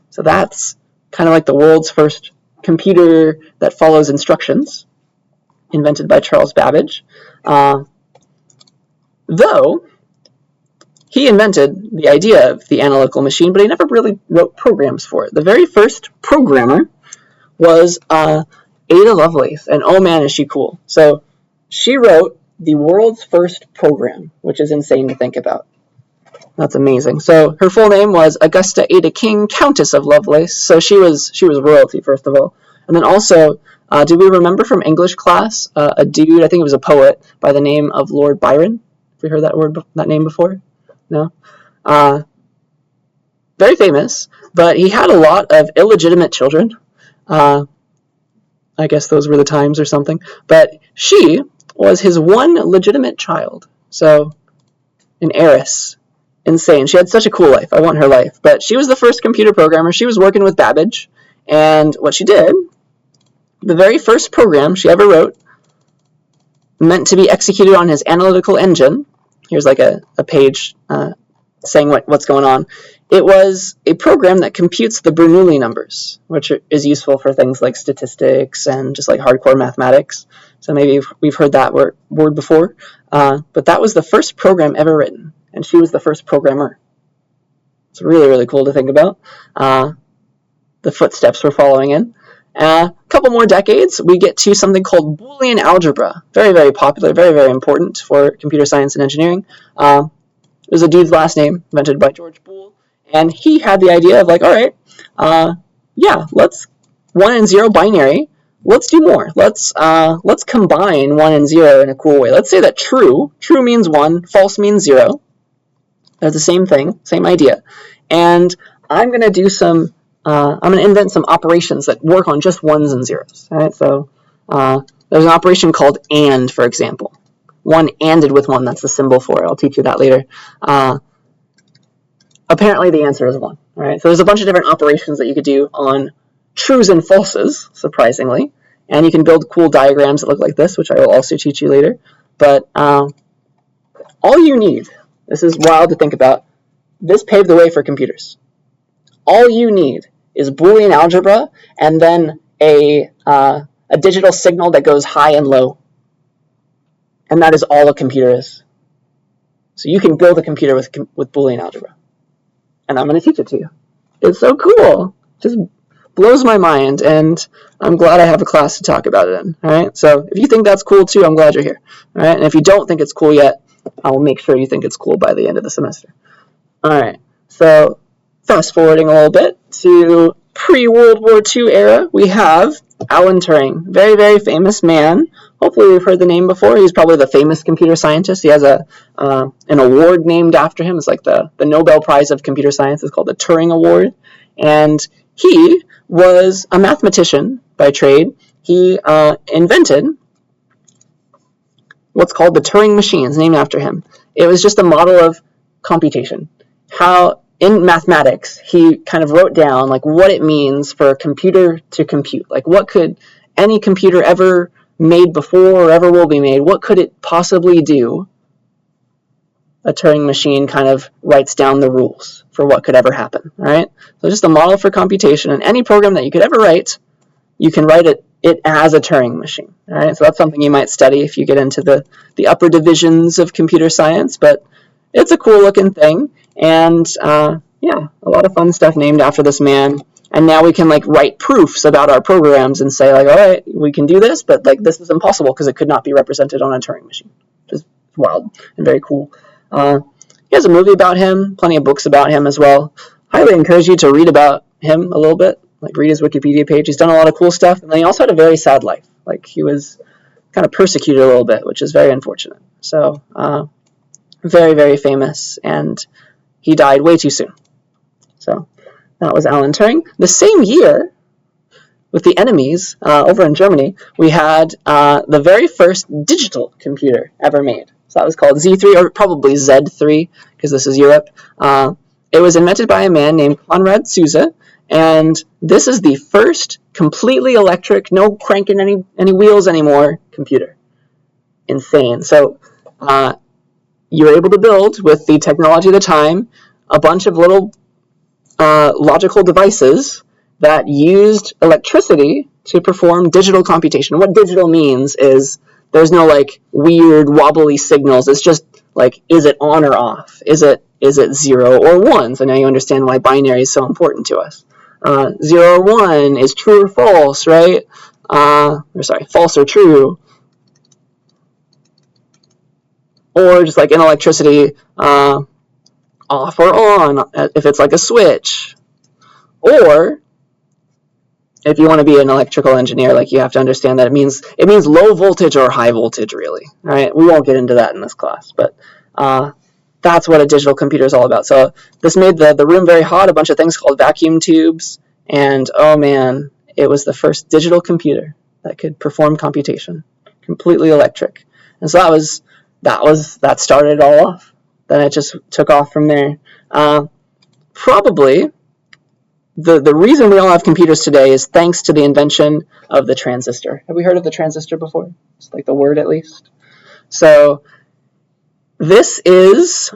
So that's kind of like the world's first computer that follows instructions, invented by Charles Babbage. Though he invented the idea of the analytical machine, but he never really wrote programs for it. The very first programmer was Ada Lovelace, and oh man, is she cool. So she wrote the world's first program, which is insane to think about. That's amazing. So her full name was Augusta Ada King, Countess of Lovelace. So she was royalty, first of all. And then also, did we remember from English class a dude, I think it was a poet, by the name of Lord Byron? Have we heard that name before? No? Very famous, but he had a lot of illegitimate children. I guess those were the times or something. But she was his one legitimate child. So, an heiress. Insane. She had such a cool life. I want her life. But she was the first computer programmer. She was working with Babbage. And what she did, the very first program she ever wrote, meant to be executed on his analytical engine. Here's like a page saying what's going on. It was a program that computes the Bernoulli numbers, which is useful for things like statistics and just like hardcore mathematics. So maybe we've heard that word before. But that was the first program ever written, and she was the first programmer. It's really, really cool to think about. The footsteps we're following in. A couple more decades, we get to something called Boolean algebra. Very, very popular, very, very important for computer science and engineering. It was a dude's last name, invented by George Boole. And he had the idea of like, all right, let's 1 and 0 binary. Let's do more. Let's combine 1 and 0 in a cool way. Let's say that true means 1, false means 0. They're the same thing, same idea. And I'm going to do I'm going to invent some operations that work on just 1s and 0s. All right? So there's an operation called AND, for example. 1 ANDed with 1, that's the symbol for it. I'll teach you that later. Apparently the answer is 1. All right? So there's a bunch of different operations that you could do on trues and falses, surprisingly. And you can build cool diagrams that look like this, which I will also teach you later. But all you need, this is wild to think about, this paved the way for computers. All you need is Boolean algebra and then a digital signal that goes high and low. And that is all a computer is. So you can build a computer with Boolean algebra. And I'm going to teach it to you. It's so cool. Just blows my mind, and I'm glad I have a class to talk about it in. All right. So if you think that's cool too, I'm glad you're here. All right. And if you don't think it's cool yet, I will make sure you think it's cool by the end of the semester. All right. So fast forwarding a little bit to pre-World War II era, we have Alan Turing, very, very famous man. Hopefully we've heard the name before. He's probably the famous computer scientist. He has an award named after him. It's like the Nobel Prize of Computer Science. It's called the Turing Award. And he was a mathematician by trade. He invented what's called the Turing machine. It's named after him. It was just a model of computation. How in mathematics, he kind of wrote down like what it means for a computer to compute. Like what could any computer ever made before or ever will be made, what could it possibly do? A Turing machine kind of writes down the rules for what could ever happen, all right? So just a model for computation, and any program that you could ever write, you can write it as a Turing machine, all right? So that's something you might study if you get into the upper divisions of computer science, but it's a cool looking thing, and a lot of fun stuff named after this man. And now we can like write proofs about our programs and say like, all right, we can do this, but like this is impossible because it could not be represented on a Turing machine. Just wild and very cool. He has a movie about him, plenty of books about him as well. Highly encourage you to read about him a little bit, like read his Wikipedia page. He's done a lot of cool stuff, and then he also had a very sad life. Like he was kind of persecuted a little bit, which is very unfortunate. So very, very famous, and he died way too soon. So that was Alan Turing. The same year, with the enemies over in Germany, we had the very first digital computer ever made. So that was called Z3, or probably Z3, because this is Europe. It was invented by a man named Konrad Zuse, And this is the first completely electric, no cranking any wheels anymore computer. Insane. So you were able to build, with the technology of the time, a bunch of little logical devices that used electricity to perform digital computation. What digital means is there's no like weird wobbly signals. It's just like, is it on or off? Is it 0 or 1? So now you understand why binary is so important to us. 0 or 1 is true or false, right? False or true. Or just like in electricity, off or on, if it's like a switch. Or if you want to be an electrical engineer, like, you have to understand that it means low voltage or high voltage, really. All right, we won't get into that in this class, but that's what a digital computer is all about. So this made the room very hot. A bunch of things called vacuum tubes, and oh man, it was the first digital computer that could perform computation, completely electric. And so that started it all off. Then it just took off from there. Probably the reason we all have computers today is thanks to the invention of the transistor. Have we heard of the transistor before? Just like the word, at least. So this is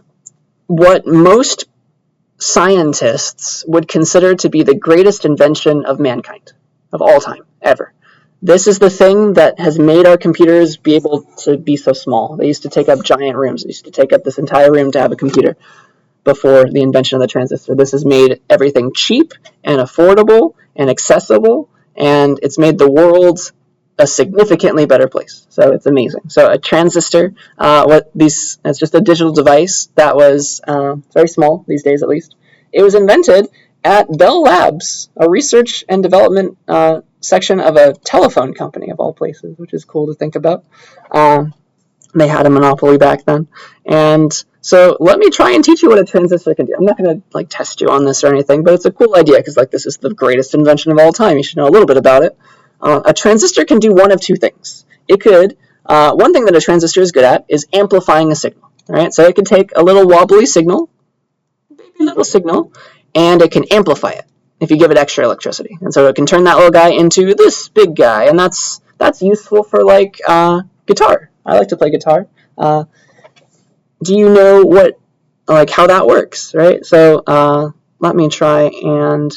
what most scientists would consider to be the greatest invention of mankind, of all time, ever. This is the thing that has made our computers be able to be so small. They used to take up giant rooms. They used to take up this entire room to have a computer before the invention of the transistor. This has made everything cheap and affordable and accessible, and it's made the world a significantly better place. So it's amazing. So a transistor, it's just a digital device that was very small these days, at least. It was invented at Bell Labs, a research and development section of a telephone company, of all places, which is cool to think about. They had a monopoly back then. And so let me try and teach you what a transistor can do. I'm not going to like test you on this or anything, but it's a cool idea because like this is the greatest invention of all time. You should know a little bit about it. A transistor can do one of two things. It could, one thing that a transistor is good at is amplifying a signal. All right, so it can take a little wobbly signal, baby little signal, and it can amplify it if you give it extra electricity. And so it can turn that little guy into this big guy, and that's useful for like guitar. I like to play guitar. Do you know how that works, right? So let me try and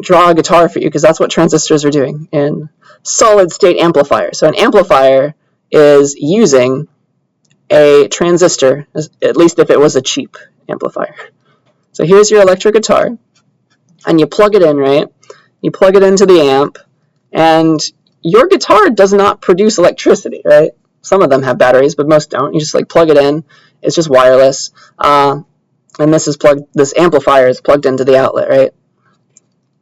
draw a guitar for you, because that's what transistors are doing in solid state amplifiers. So an amplifier is using a transistor, at least if it was a cheap amplifier. So here's your electric guitar, and you plug it in, right? You plug it into the amp, and your guitar does not produce electricity, right? Some of them have batteries, but most don't. You just like plug it in. It's just wireless. And this amplifier is plugged into the outlet, right?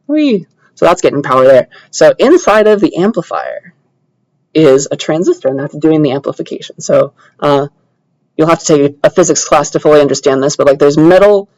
Whee! So that's getting power there. So inside of the amplifier is a transistor, and that's doing the amplification. So you'll have to take a physics class to fully understand this, but like there's metal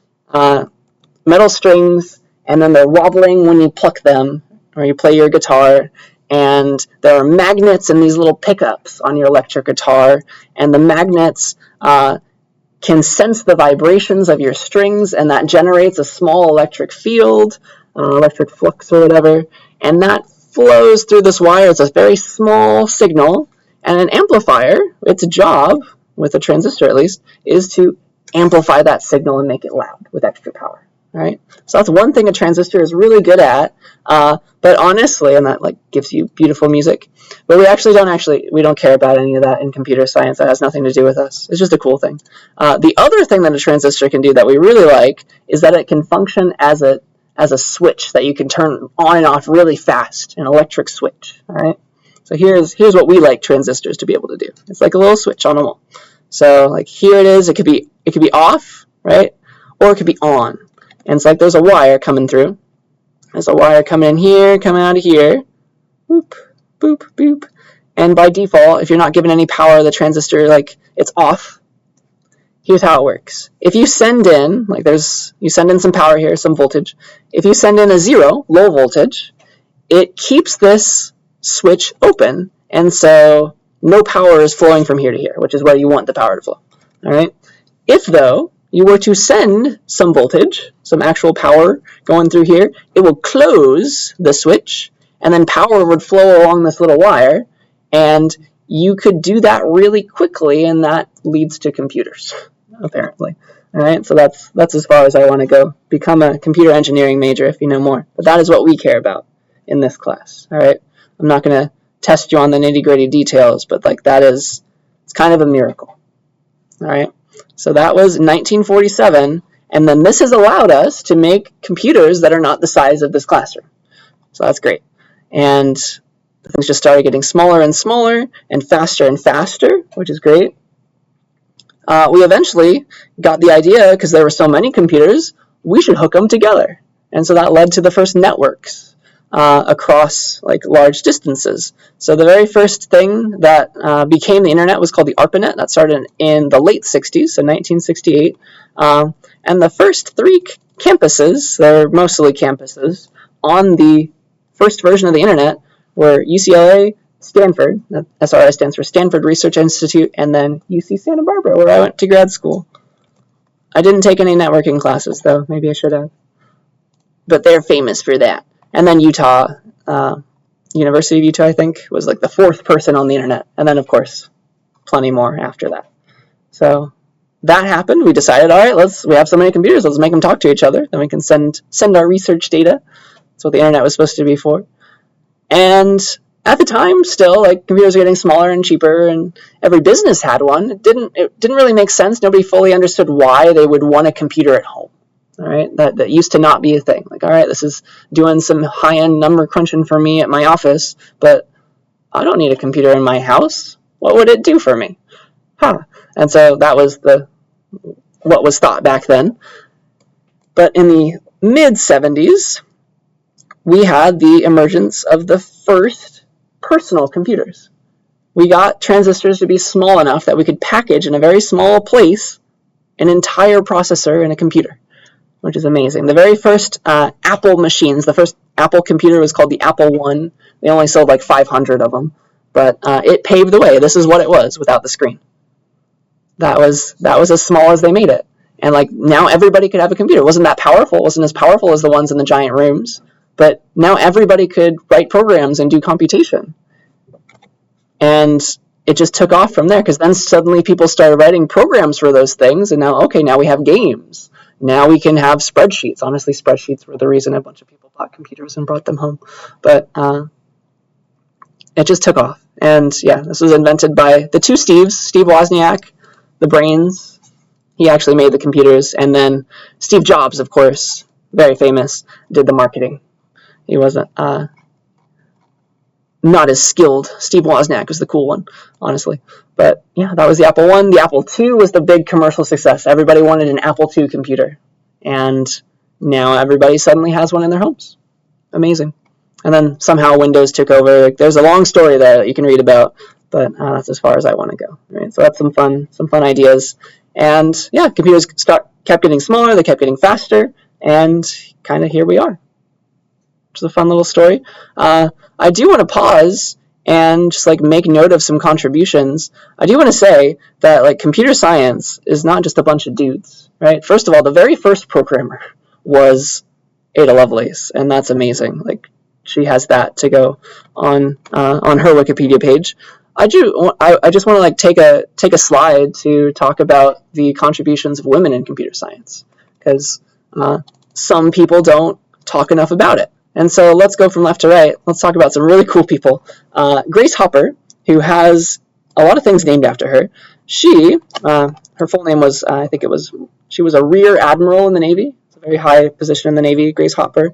strings, and then they're wobbling when you pluck them or you play your guitar, and there are magnets and these little pickups on your electric guitar, and the magnets can sense the vibrations of your strings, and that generates a small electric field, electric flux or whatever, and that flows through this wire. It's a very small signal, and an amplifier, its job, with a transistor at least, is to amplify that signal and make it loud with extra power. Right? So that's one thing a transistor is really good at, but honestly, and that like gives you beautiful music, but we don't care about any of that in computer science. That has nothing to do with us. It's just a cool thing. The other thing that a transistor can do that we really like is that it can function as a switch that you can turn on and off really fast, an electric switch. All right. So here's what we like transistors to be able to do. It's like a little switch on a wall. So like here it is. It could be off, right, or it could be on. And it's like there's a wire coming through. There's a wire coming in here, coming out of here. Boop, boop, boop. And by default, if you're not given any power, the transistor, like, it's off. Here's how it works. If you send in, you send in some power here, some voltage. If you send in a 0, low voltage, it keeps this switch open. And so no power is flowing from here to here, which is where you want the power to flow. All right. If, though, you were to send some voltage, some actual power going through here, it will close the switch, and then power would flow along this little wire, and you could do that really quickly, and that leads to computers, apparently. All right, so that's as far as I want to go. Become a computer engineering major if you know more. But that is what we care about in this class. All right, I'm not going to test you on the nitty-gritty details, but like it's kind of a miracle. All right, so that was 1947, and then this has allowed us to make computers that are not the size of this classroom. So that's great. And things just started getting smaller and smaller and faster, which is great. We eventually got the idea, because there were so many computers, we should hook them together. And so that led to the first networks across like large distances. So the very first thing that became the internet was called the ARPANET. That started in the late 60s, so 1968. And the first three campuses, they're mostly campuses, on the first version of the internet were UCLA, Stanford, SRI stands for Stanford Research Institute, and then UC Santa Barbara, where I went to grad school. I didn't take any networking classes, though. Maybe I should have. But they're famous for that. And then Utah, University of Utah, I think, was like the fourth person on the internet. And then, of course, plenty more after that. So that happened. We decided, all right, we have so many computers, let's make them talk to each other. Then we can send our research data. That's what the internet was supposed to be for. And at the time, still, like, computers were getting smaller and cheaper, and every business had one. It didn't really make sense. Nobody fully understood why they would want a computer at home. All right, that used to not be a thing. Like, all right, this is doing some high-end number crunching for me at my office, but I don't need a computer in my house. What would it do for me? And so that was what was thought back then. But in the mid-70s, we had the emergence of the first personal computers. We got transistors to be small enough that we could package in a very small place an entire processor in a computer, which is amazing. The very first Apple machines, the first Apple computer was called the Apple I. They only sold like 500 of them, but it paved the way. This is what it was without the screen. That was as small as they made it. And like now everybody could have a computer. It wasn't that powerful. It wasn't as powerful as the ones in the giant rooms, but now everybody could write programs and do computation. And it just took off from there, because then suddenly people started writing programs for those things, and now we have games. Now we can have spreadsheets. Honestly, spreadsheets were the reason a bunch of people bought computers and brought them home. But it just took off. And yeah, this was invented by the two Steves, Steve Wozniak, the brains. He actually made the computers. And then Steve Jobs, of course, very famous, did the marketing. He wasn't not as skilled. Steve Wozniak was the cool one, honestly. But yeah, that was the Apple I. The Apple II was the big commercial success. Everybody wanted an Apple II computer. And now everybody suddenly has one in their homes. Amazing. And then somehow Windows took over. There's a long story there that you can read about, but that's as far as I want to go. Right? So that's some fun ideas. And yeah, computers kept getting smaller, they kept getting faster, and kind of here we are. Which is a fun little story. I do want to pause and just like make note of some contributions. I do want to say that like computer science is not just a bunch of dudes, right? First of all, the very first programmer was Ada Lovelace, and that's amazing. Like she has that to go on her Wikipedia page. I just want to like take a slide to talk about the contributions of women in computer science, because some people don't talk enough about it. And so let's go from left to right. Let's talk about some really cool people. Grace Hopper, who has a lot of things named after her. She, her full name was, she was a rear admiral in the Navy. It's a very high position in the Navy, Grace Hopper.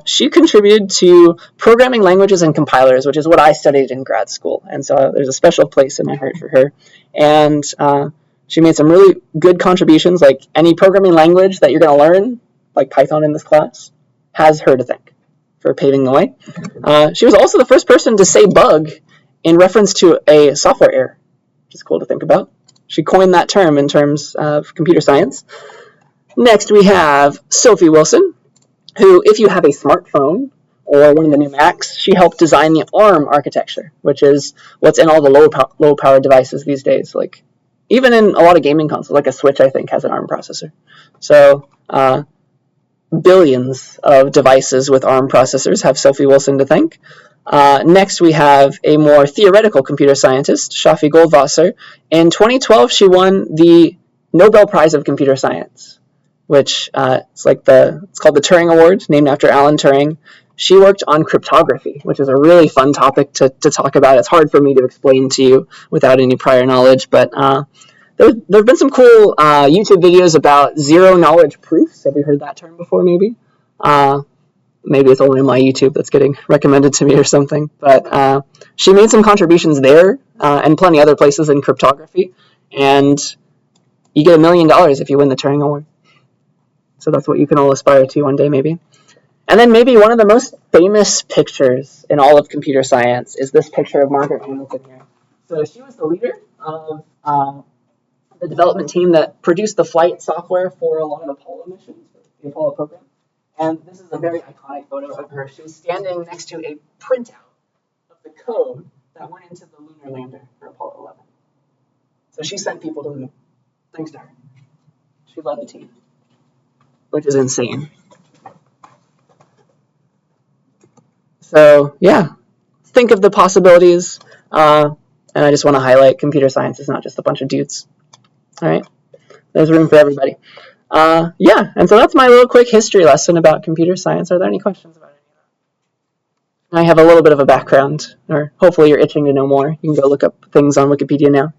She contributed to programming languages and compilers, which is what I studied in grad school. And so there's a special place in my heart for her. And she made some really good contributions, like any programming language that you're going to learn, like Python in this class, has her to thank for paving the way. She was also the first person to say bug in reference to a software error, which is cool to think about. She coined that term in terms of computer science. Next, we have Sophie Wilson, who, if you have a smartphone or one of the new Macs, she helped design the ARM architecture, which is what's in all the low-power devices these days. Like even in a lot of gaming consoles, like a Switch, I think, has an ARM processor. So billions of devices with ARM processors have Sophie Wilson to thank. Next, we have a more theoretical computer scientist, Shafi Goldwasser. In 2012, she won the Nobel Prize of Computer Science, which it's called the Turing Award, named after Alan Turing. She worked on cryptography, which is a really fun topic to talk about. It's hard for me to explain to you without any prior knowledge, but there have been some cool YouTube videos about zero-knowledge proofs. Have you heard that term before, maybe? Maybe it's only my YouTube that's getting recommended to me or something. But she made some contributions there and plenty other places in cryptography. And you get $1 million if you win the Turing Award. So that's what you can all aspire to one day, maybe. And then maybe one of the most famous pictures in all of computer science is this picture of Margaret Hamilton here. So she was the leader of the development team that produced the flight software for a lot of Apollo missions, the Apollo program. And this is a very iconic photo of her. She was standing next to a printout of the code that went into the lunar lander for Apollo 11. So she sent people to the moon. Thanks to her. She led the team, which is insane. So, yeah, think of the possibilities. And I just want to highlight computer science is not just a bunch of dudes. All right? There's room for everybody. Yeah, and so that's my little quick history lesson about computer science. Are there any questions about any of that? I have a little bit of a background, or hopefully you're itching to know more. You can go look up things on Wikipedia now.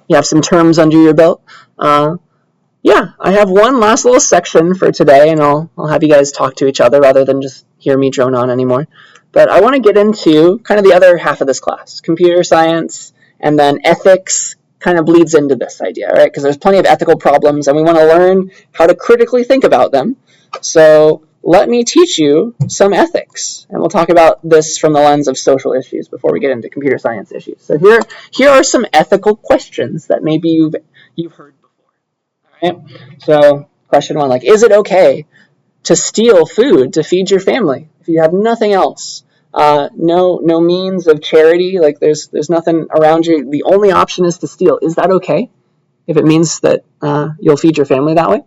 You have some terms under your belt. Yeah, I have one last little section for today, and I'll have you guys talk to each other rather than just hear me drone on anymore. But I want to get into kind of the other half of this class, computer science, and then ethics kind of bleeds into this idea, right? Because there's plenty of ethical problems, and we want to learn how to critically think about them. So let me teach you some ethics, and we'll talk about this from the lens of social issues before we get into computer science issues. So here are some ethical questions that maybe you've heard before. All right. So question one, is it okay to steal food to feed your family if you have nothing else? No means of charity, there's nothing around you. The only option is to steal. Is that okay if it means that you'll feed your family that way?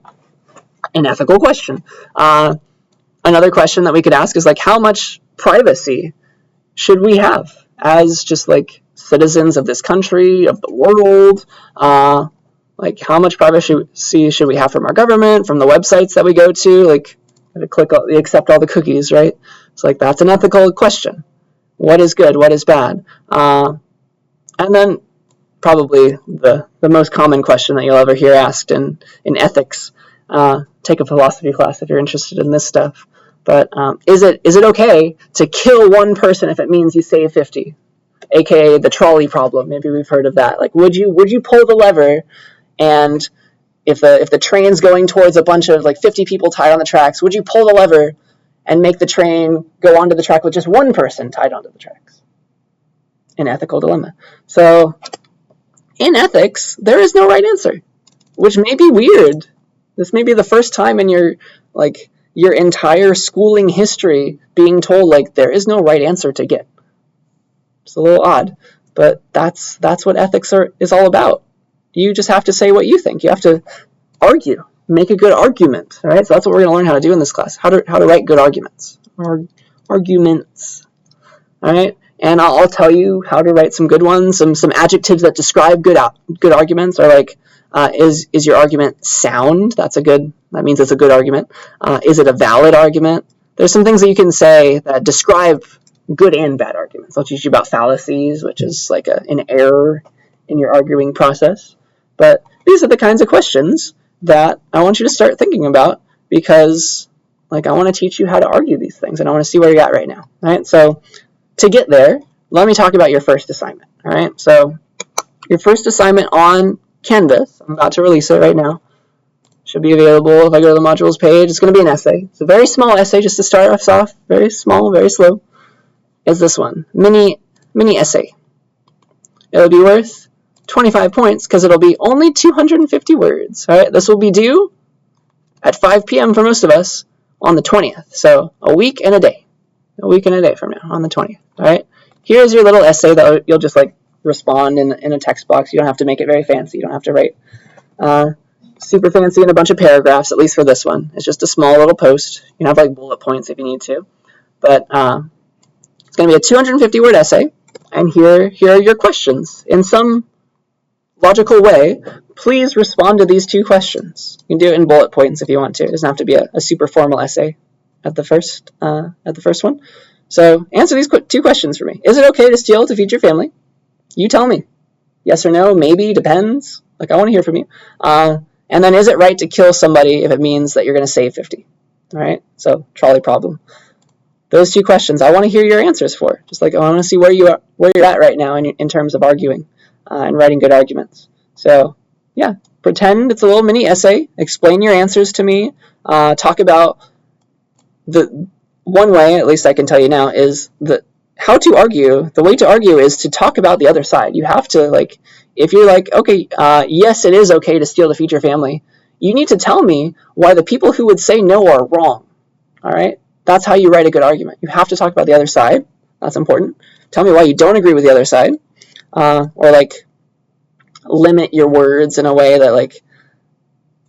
An ethical question. Another question that we could ask is how much privacy should we have as just citizens of this country, of the world? How much privacy should we have from our government, from the websites that we go to? Accept all the cookies, right? So that's an ethical question. What is good? What is bad? And then probably the most common question that you'll ever hear asked in ethics. Take a philosophy class if you're interested in this stuff. But is it okay to kill one person if it means you save 50? AKA the trolley problem. Maybe we've heard of that. Would you pull the lever, and if the train's going towards a bunch of 50 people tied on the tracks, would you pull the lever and make the train go onto the track with just one person tied onto the tracks? An ethical dilemma. So in ethics, there is no right answer, which may be weird. This may be the first time in your entire schooling history being told there is no right answer to get. It's a little odd, but that's what ethics is all about. You just have to say what you think. You have to argue, make a good argument. All right, so that's what we're going to learn how to do in this class. How to write good arguments. Arguments. All right, and I'll tell you how to write some good ones. Some adjectives that describe good arguments are is your argument sound? That means it's a good argument. Is it a valid argument? There's some things that you can say that describe good and bad arguments. I'll teach you about fallacies, which is an error in your arguing process. But these are the kinds of questions that I want you to start thinking about, because I want to teach you how to argue these things, and I want to see where you're at right now. All right, so to get there, let me talk about your first assignment. All right, so your first assignment on Canvas, I'm about to release it right now, should be available if I go to the modules page. It's going to be an essay. It's a very small essay just to start us off, very small, very slow. Is this one, mini essay. It'll be worth 25 points because it'll be only 250 words. All right, this will be due at 5 p.m. for most of us on the 20th. So a week and a day from now on the 20th. All right, here's your little essay that you'll just respond in a text box. You don't have to make it very fancy. You don't have to write super fancy in a bunch of paragraphs, at least for this one. It's just a small little post. You can have like bullet points if you need to. But it's going to be a 250 word essay. And here are your questions. In some logical way, please respond to these two questions. You can do it in bullet points if you want to. It doesn't have to be a super formal essay at the first one. So answer these two questions for me. Is it okay to steal to feed your family? You tell me. Yes or no, maybe, depends. Like, I want to hear from you. And then, is it right to kill somebody if it means that you're going to save 50? All right, so trolley problem. Those two questions I want to hear your answers for. Just like I want to see where you're at right now in terms of arguing and writing good arguments. So yeah, pretend it's a little mini essay. Explain your answers to me. Talk about the one way, at least I can tell you now, is how to argue. The way to argue is to talk about the other side. You have to, like, if you're like, okay, yes, it is okay to steal to feed your family, you need to tell me why the people who would say no are wrong. All right? That's how you write a good argument. You have to talk about the other side. That's important. Tell me why you don't agree with the other side. Or, like, limit your words in a way that, like,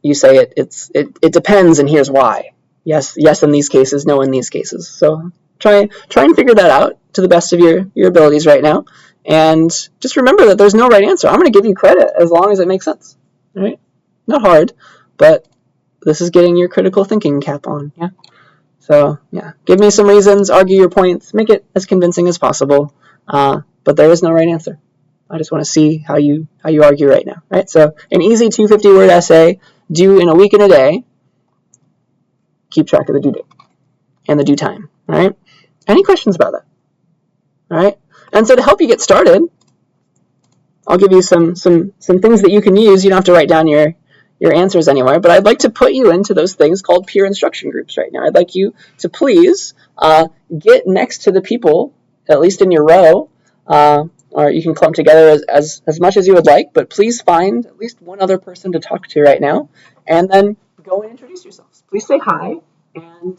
you say it depends and here's why. Yes in these cases, no in these cases. So try and figure that out to the best of your abilities right now. And just remember that there's no right answer. I'm going to give you credit as long as it makes sense. All right? Not hard, but this is getting your critical thinking cap on. Yeah. So yeah, give me some reasons, argue your points, make it as convincing as possible. But there is no right answer. I just want to see how you argue right now. Right. So an easy 250 word essay, due in a week and a day. Keep track of the due date and the due time. All right. Any questions about that? All right. And so to help you get started, I'll give you some things that you can use. You don't have to write down your answers anywhere, but I'd like to put you into those things called peer instruction groups right now. I'd like you to please get next to the people, at least in your row, or you can clump together as much as you would like, but please find at least one other person to talk to right now, and then go and introduce yourselves. Please say hi, and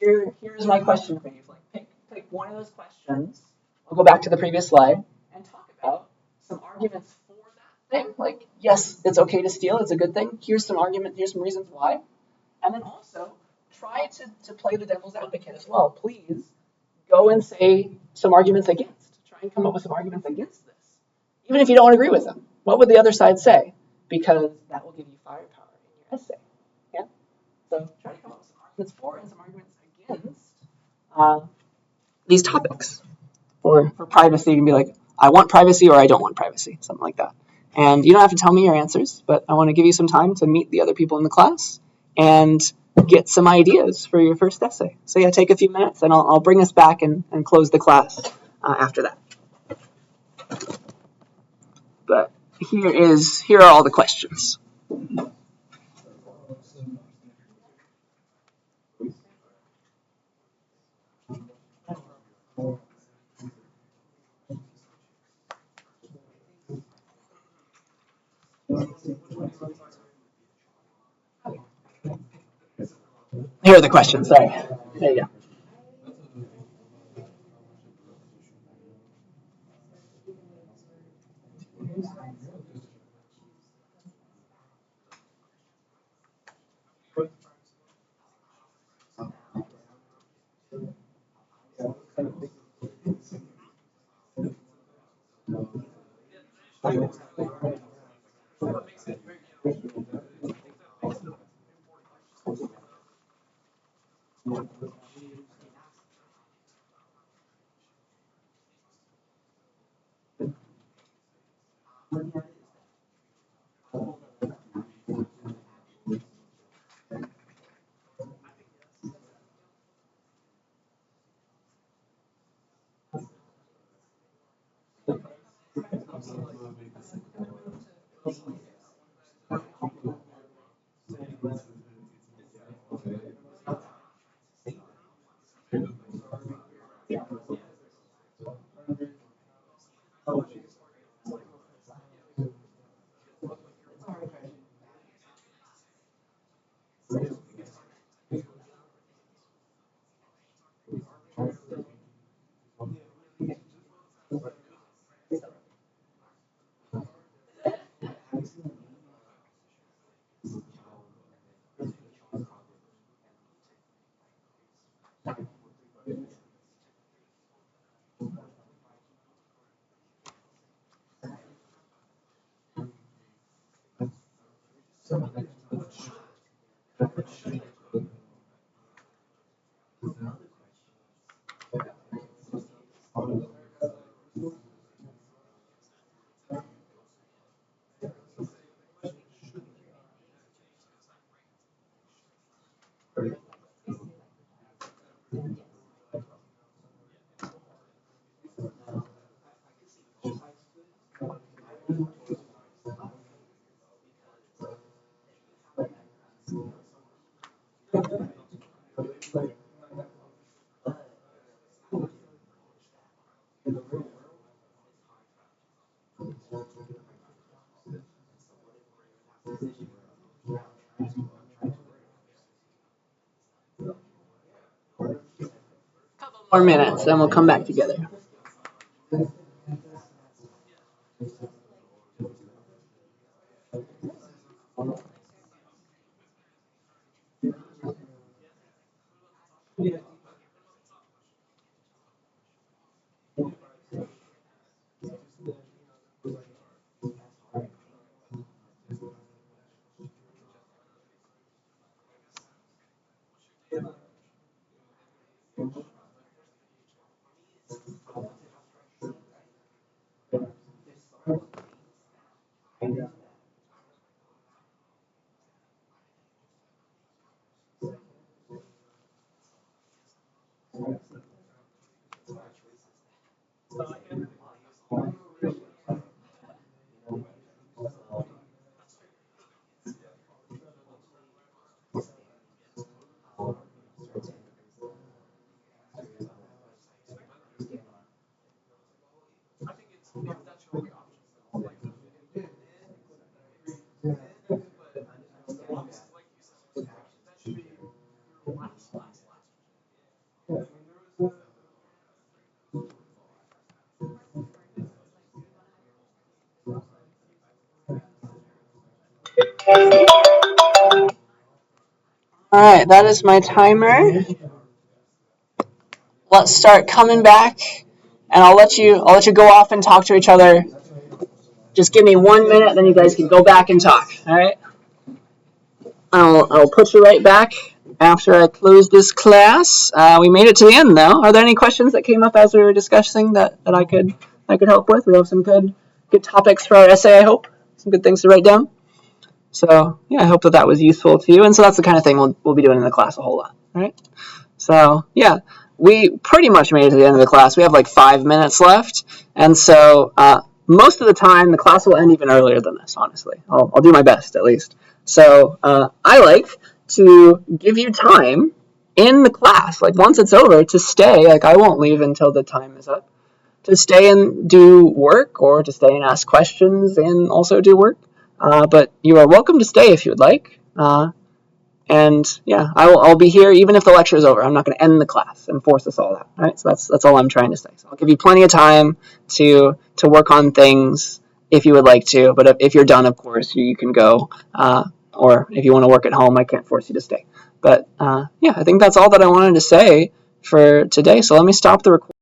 here's my question for you. Like, pick one of those questions. I'll go back to the previous slide and talk about some arguments for that thing. Like, yes, it's okay to steal. It's a good thing. Here's some reasons why. And then also try to play the devil's advocate as well. Please go and say some arguments against. Try and come up with some arguments against this. Even if you don't agree with them. What would the other side say? Because that will give you firepower in your essay. Yeah? So try to come up with some arguments for and some arguments against these topics. For privacy, you can be like, I want privacy or I don't want privacy, something like that. And you don't have to tell me your answers, but I want to give you some time to meet the other people in the class and get some ideas for your first essay. So yeah, take a few minutes and I'll bring us back and close the class after that. But here are all the questions. Here are the questions. Sorry. There you go. 4 minutes, then we'll come back together. All right, that is my timer. Let's start coming back, and I'll let you go off and talk to each other. Just give me 1 minute, then you guys can go back and talk. All right. I'll put you right back after I close this class. We made it to the end, though. Are there any questions that came up as we were discussing that I could help with? We have some good topics for our essay, I hope. Some good things to write down. So yeah, I hope that was useful to you. And so that's the kind of thing we'll be doing in the class a whole lot. All right. So yeah, we pretty much made it to the end of the class. We have like 5 minutes left, and so most of the time the class will end even earlier than this. Honestly, I'll do my best at least. So I like to give you time in the class, like once it's over, to stay. Like I won't leave until the time is up. To stay and do work, or to stay and ask questions and also do work. But you are welcome to stay if you would like. And yeah, I'll be here even if the lecture is over. I'm not going to end the class and force us all out. All right, so that's all I'm trying to say. So I'll give you plenty of time to work on things if you would like to. But if you're done, of course, you can go. Or if you want to work at home, I can't force you to stay. But yeah, I think that's all that I wanted to say for today. So let me stop the recording.